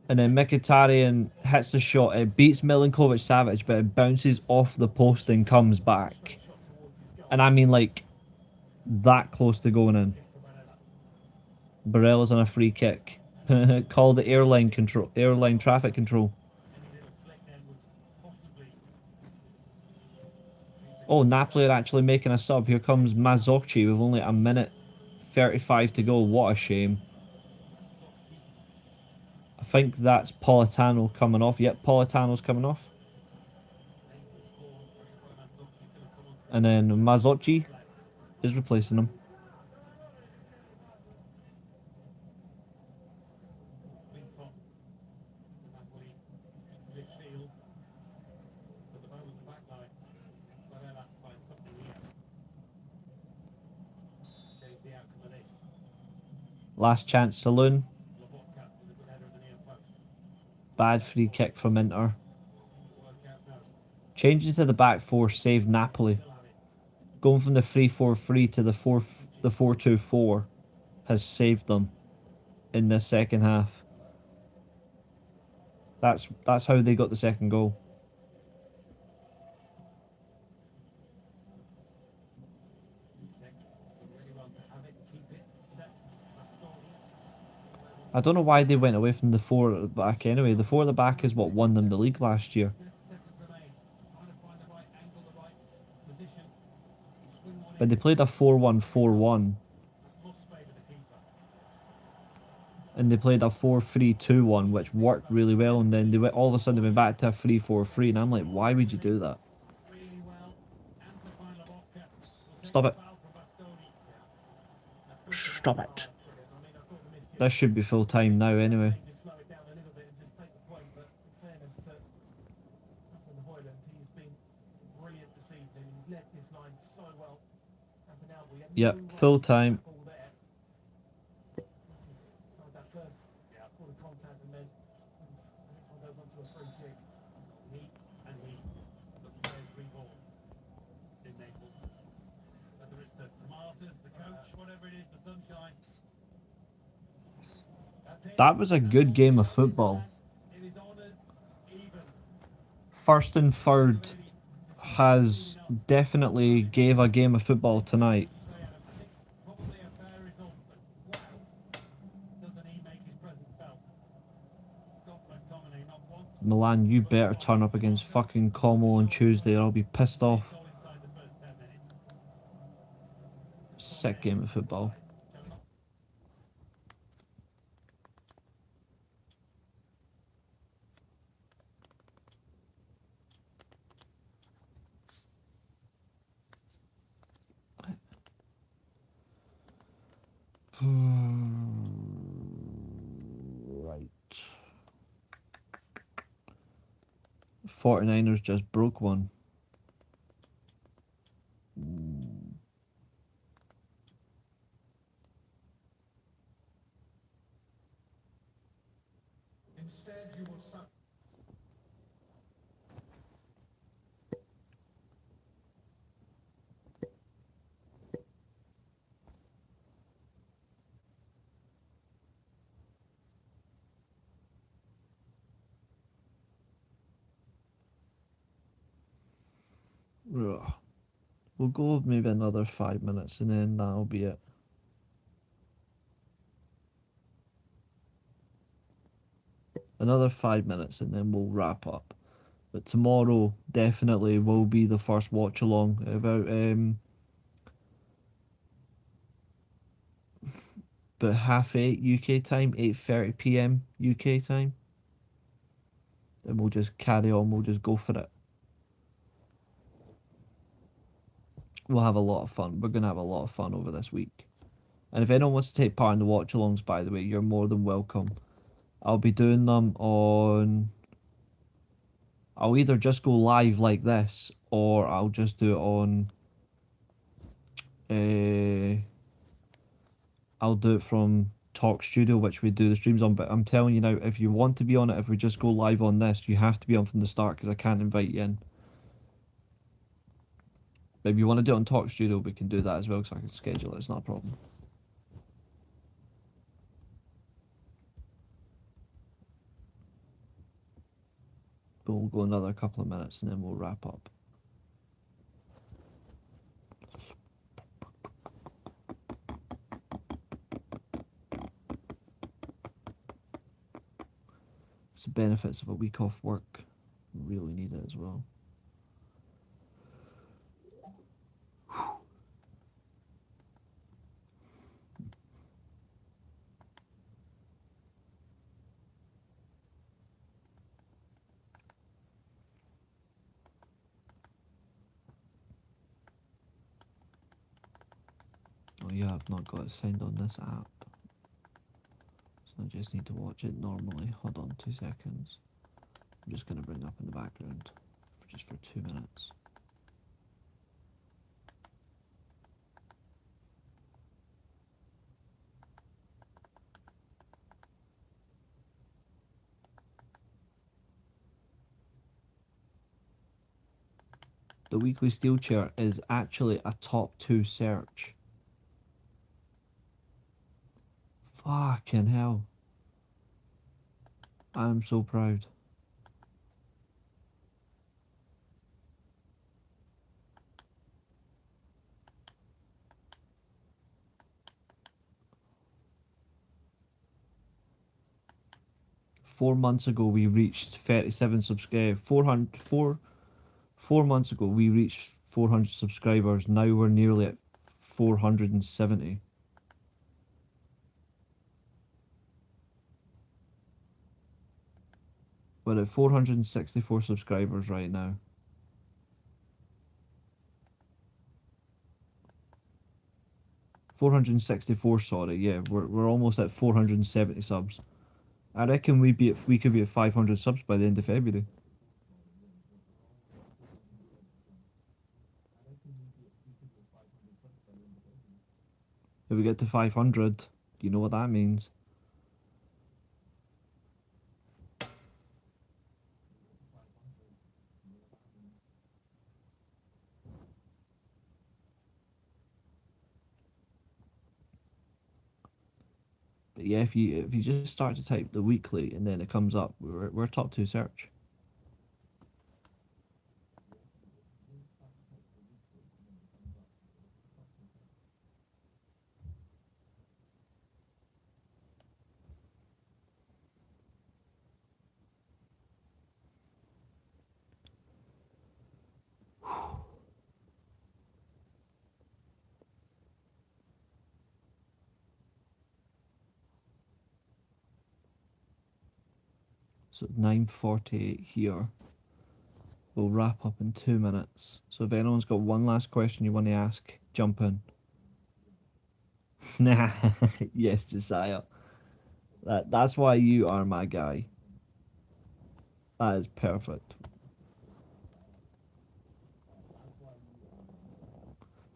And then Mkhitaryan hits the shot. It beats Milinkovic-Savic, but it bounces off the post and comes back. And I mean, like, that close to going in. Barella's on a free kick. Called the airline traffic control. Oh, Napoli are actually making a sub. Here comes Mazzocchi with only a minute 35 to go. What a shame. I think that's Politano coming off. Yep, Politano's coming off. And then Mazzocchi is replacing him. Last chance saloon. Bad free kick from Inter. Changes to the back four saved Napoli. Going from the 3-4-3 to the 4-2-4 has saved them in this second half. That's how they got the second goal. I don't know why they went away from the 4 at the back anyway. The 4 at the back is what won them the league last year. But they played a 4-1-4-1. And they played a 4-3-2-1, which worked really well. And then they went, all of a sudden they went back to a 3-4-3. And I'm like, why would you do that? Stop it. Stop it. This should be full time now anyway. Yep, full time. That was a good game of football. First and third has definitely gave a game of football tonight. Milan, you better turn up against fucking Como on Tuesday or I'll be pissed off. Sick game of football. Right. 49ers just broke one. Ugh. We'll go maybe another 5 minutes and then that'll be it. Another 5 minutes and then we'll wrap up. But tomorrow definitely will be the first watch along about 8:30 UK time, 8:30 PM UK time. And we'll just carry on, we'll just go for it. We'll have a lot of fun. We're gonna have a lot of fun over this week. And if anyone wants to take part in the watch alongs, by the way, you're more than welcome. I'll be doing them on. I'll either just go live like this, or I'll just do it on. I'll do it from Talk Studio, which we do the streams on. But I'm telling you now, if you want to be on it, if we just go live on this, you have to be on from the start because I can't invite you in. But if you want to do it on Talk Studio, we can do that as well because I can schedule it. It's not a problem. But we'll go another couple of minutes and then we'll wrap up. It's the benefits of a week off work. Really need it as well. Oh yeah, I've not got it signed on this app. So I just need to watch it normally. Hold on 2 seconds. I'm just going to bring it up in the background just for 2 minutes. The Weekly Steelchair is actually a top 2 search. Fucking hell. I'm so proud. Four months ago we reached 37 subscribers. 4 months ago we reached 400 subscribers. Now we're nearly at 470. We're at 464 subscribers right now. $464, sorry, yeah, we're almost at 470 subs. I reckon we could be at 500 subs by the end of February. If we get to 500, you know what that means. But yeah, if you just start to type the weekly and then it comes up, we're top 2 search. So 9:48 here. We'll wrap up in 2 minutes. So if anyone's got one last question you want to ask, jump in. Nah, yes, Josiah. That's why you are my guy. That is perfect.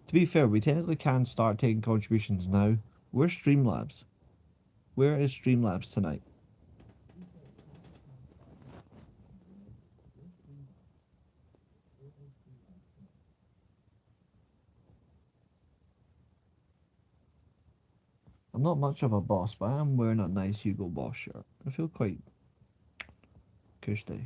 To be fair, we technically can start taking contributions now. Where's Streamlabs? Where is Streamlabs tonight? I'm not much of a boss, but I am wearing a nice Hugo Boss shirt. I feel quite cushy.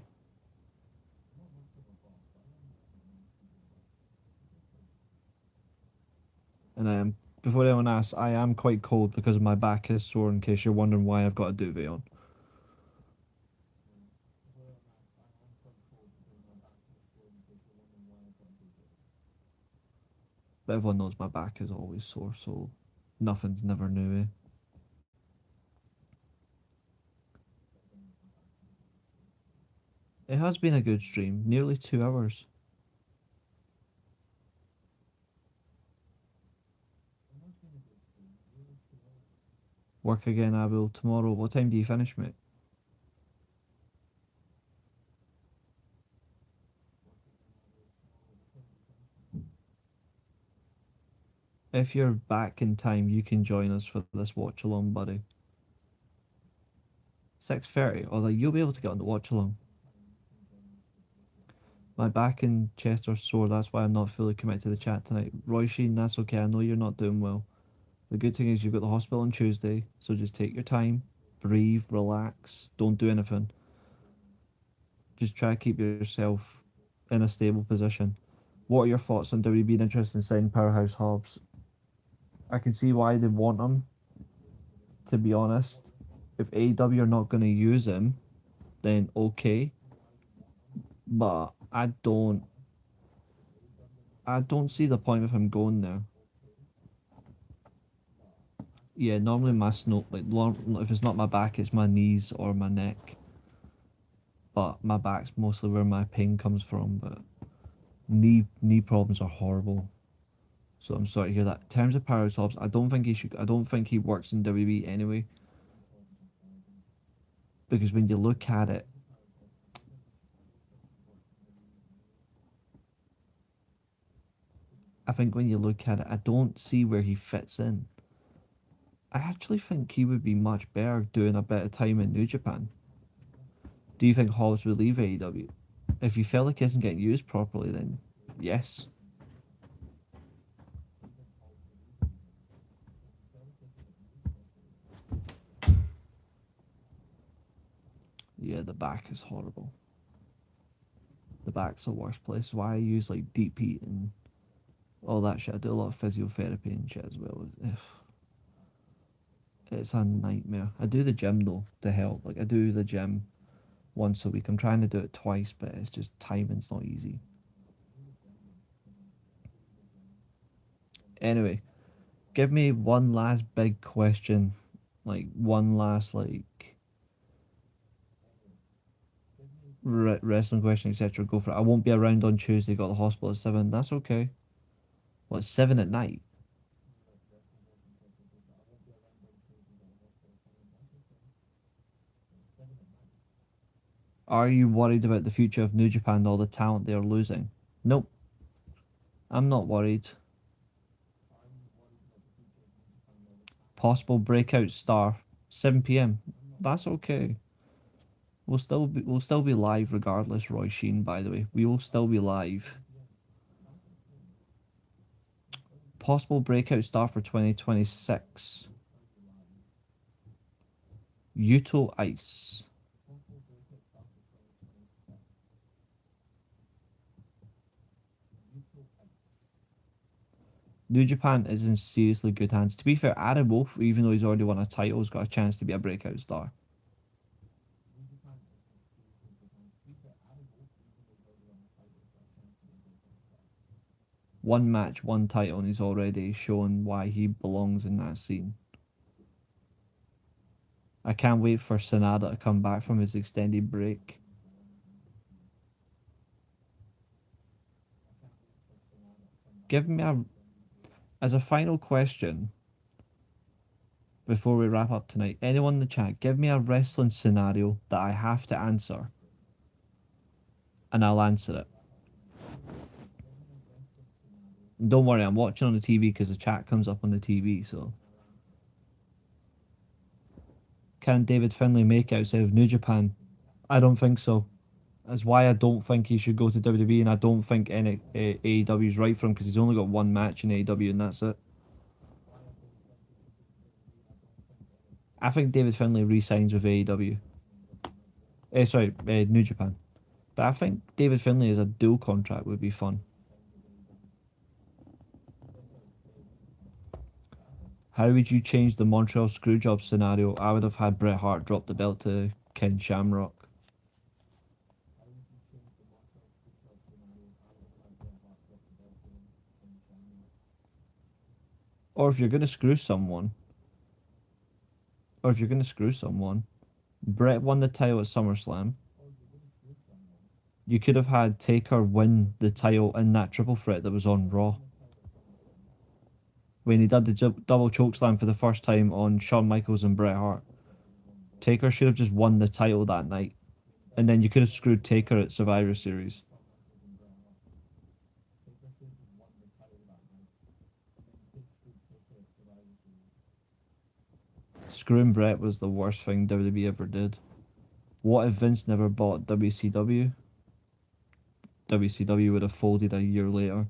And before anyone asks, I am quite cold because my back is sore in case you're wondering why I've got a duvet on. But everyone knows my back is always sore, so nothing's never new, eh? It has been a good stream, nearly 2 hours. Work again, I will tomorrow. What time do you finish, mate? If you're back in time, you can join us for this watch along, buddy. 6:30, or like you'll be able to get on the watch along. My back and chest are sore, that's why I'm not fully committed to the chat tonight. Roy Sheen, that's okay, I know you're not doing well. The good thing is you've got the hospital on Tuesday, so just take your time, breathe, relax, don't do anything. Just try to keep yourself in a stable position. What are your thoughts on WWE being interested in signing Powerhouse Hobbs? I can see why they want him, to be honest. If AEW are not going to use him, then okay. But I don't see the point of him going there. Yeah, normally my snow, like if it's not my back, it's my knees or my neck. But my back's mostly where my pain comes from. But knee problems are horrible. So I'm sorry to hear that. In terms of Powerhouse Hobbs, I don't think he should. I don't think he works in WWE anyway. Because when you look at it, I think when you look at it, I don't see where he fits in. I actually think he would be much better doing a bit of time in New Japan. Do you think Hobbs would leave AEW? If you feel like he isn't getting used properly, then yes. Yeah, the back is horrible. The back's the worst place. Why I use like deep heat and all that shit. I do a lot of physiotherapy and shit as well. It's a nightmare. I do the gym though to help. Like I do the gym once a week. I'm trying to do it twice, but it's just timing's not easy. Anyway, give me one last big question, like one last like wrestling question, etc. Go for it. I won't be around on Tuesday. Got the hospital at 7. That's okay. Well, it's 7 at night. Are you worried about the future of New Japan and all the talent they are losing? Nope, I'm not worried. Possible breakout star, 7 p.m. That's okay. We'll still be live regardless. Roy Sheen, by the way, we will still be live. Possible breakout star for 2026. Yuto Ice. New Japan is in seriously good hands. To be fair, Adam Wolf, even though he's already won a title, has got a chance to be a breakout star. One match, one title, and he's already shown why he belongs in that scene. I can't wait for Sonata to come back from his extended break. Give me a as a final question before we wrap up tonight. Anyone in the chat, give me a wrestling scenario that I have to answer, and I'll answer it. And don't worry, I'm watching on the TV because the chat comes up on the TV. So, can David Finlay make it outside of New Japan? I don't think so. That's why I don't think he should go to WWE, and I don't think AEW is right for him because he's only got one match in AEW, and that's it. I think David Finlay re-signs with AEW. New Japan. But I think David Finlay as a dual contract would be fun. How would you change the Montreal Screwjob scenario? I would have had Bret Hart drop the belt to Ken Shamrock. Or if you're going to screw someone, Bret won the title at SummerSlam. You could have had Taker win the title in that triple threat that was on Raw. When he did the double chokeslam for the first time on Shawn Michaels and Bret Hart. Taker should have just won the title that night. And then you could have screwed Taker at Survivor Series. Screwing Bret was the worst thing WWE ever did. What if Vince never bought WCW? WCW would have folded a year later.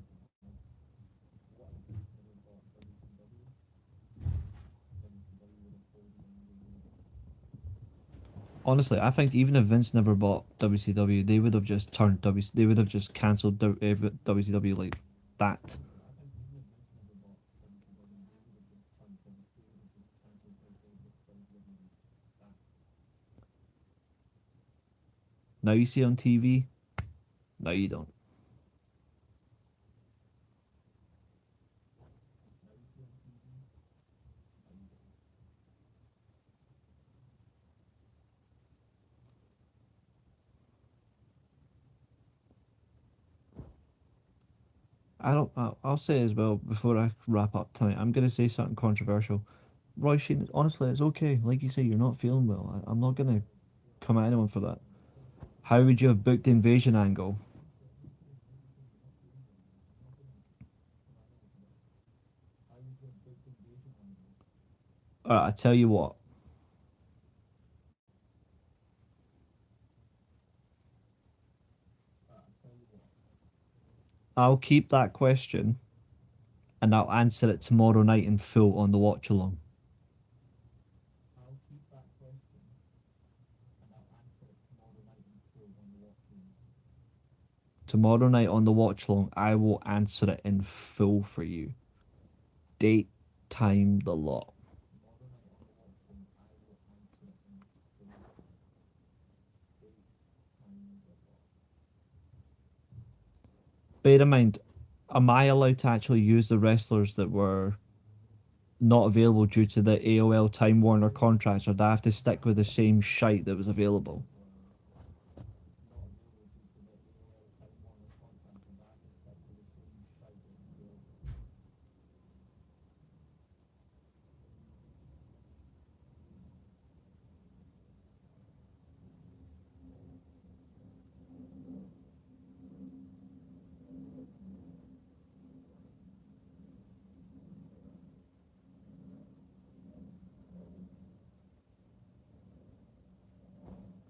Honestly, I think even if Vince never bought WCW, they would have just they would have just cancelled WCW like that. Now you see on TV. No, you don't. I don't. I'll say as well before I wrap up tonight. I'm gonna say something controversial. Roy Sheen, honestly, it's okay. Like you say, you're not feeling well. I'm not gonna come at anyone for that. How would you have booked the invasion angle? Alright, I tell you what. I'll keep that question, and I'll answer it tomorrow night in full on the watch along. Tomorrow night on the watch along, I will answer it in full for you. Date, time, the lot. Bear in mind, am I allowed to actually use the wrestlers that were not available due to the AOL Time Warner contracts, or do I have to stick with the same shite that was available?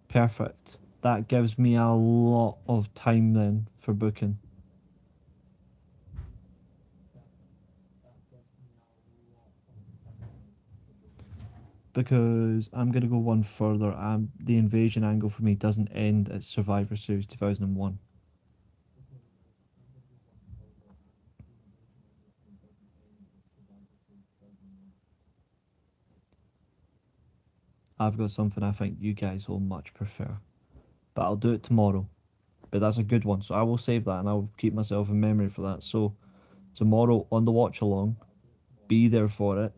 Perfect. That gives me a lot of time then for booking. Because I'm gonna go one further. The invasion angle for me doesn't end at Survivor Series 2001. I've got something I think you guys will much prefer, but I'll do it tomorrow. But that's a good one, so I will save that and I'll keep myself in memory for that. So tomorrow on the watch along, be there for it.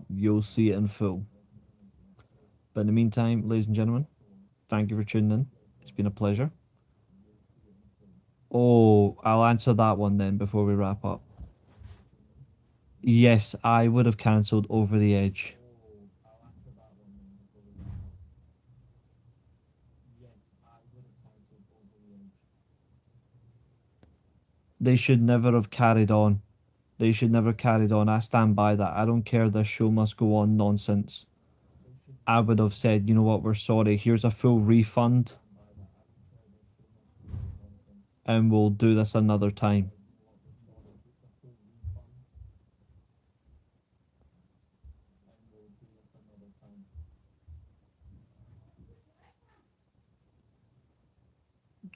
You'll see it in full. But in the meantime, ladies and gentlemen, thank you for tuning in. It's been a pleasure. Oh, I'll answer that one then before we wrap up. Yes, I would have cancelled Over the Edge. They should never have carried on. They should never carried on. I stand by that. I don't care the show must go on nonsense. I would have said, you know what, we're sorry. Here's a full refund. And we'll do this another time.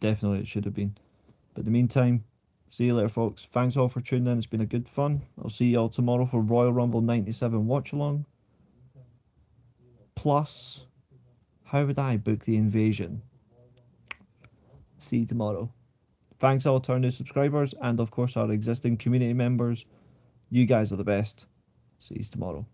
Definitely it should have been. But in the meantime, see you later, folks. Thanks all for tuning in. It's been a good fun. I'll see you all tomorrow for Royal Rumble 97 watch along. Plus, how would I book the invasion? See you tomorrow. Thanks all to our new subscribers and, of course, our existing community members. You guys are the best. See you tomorrow.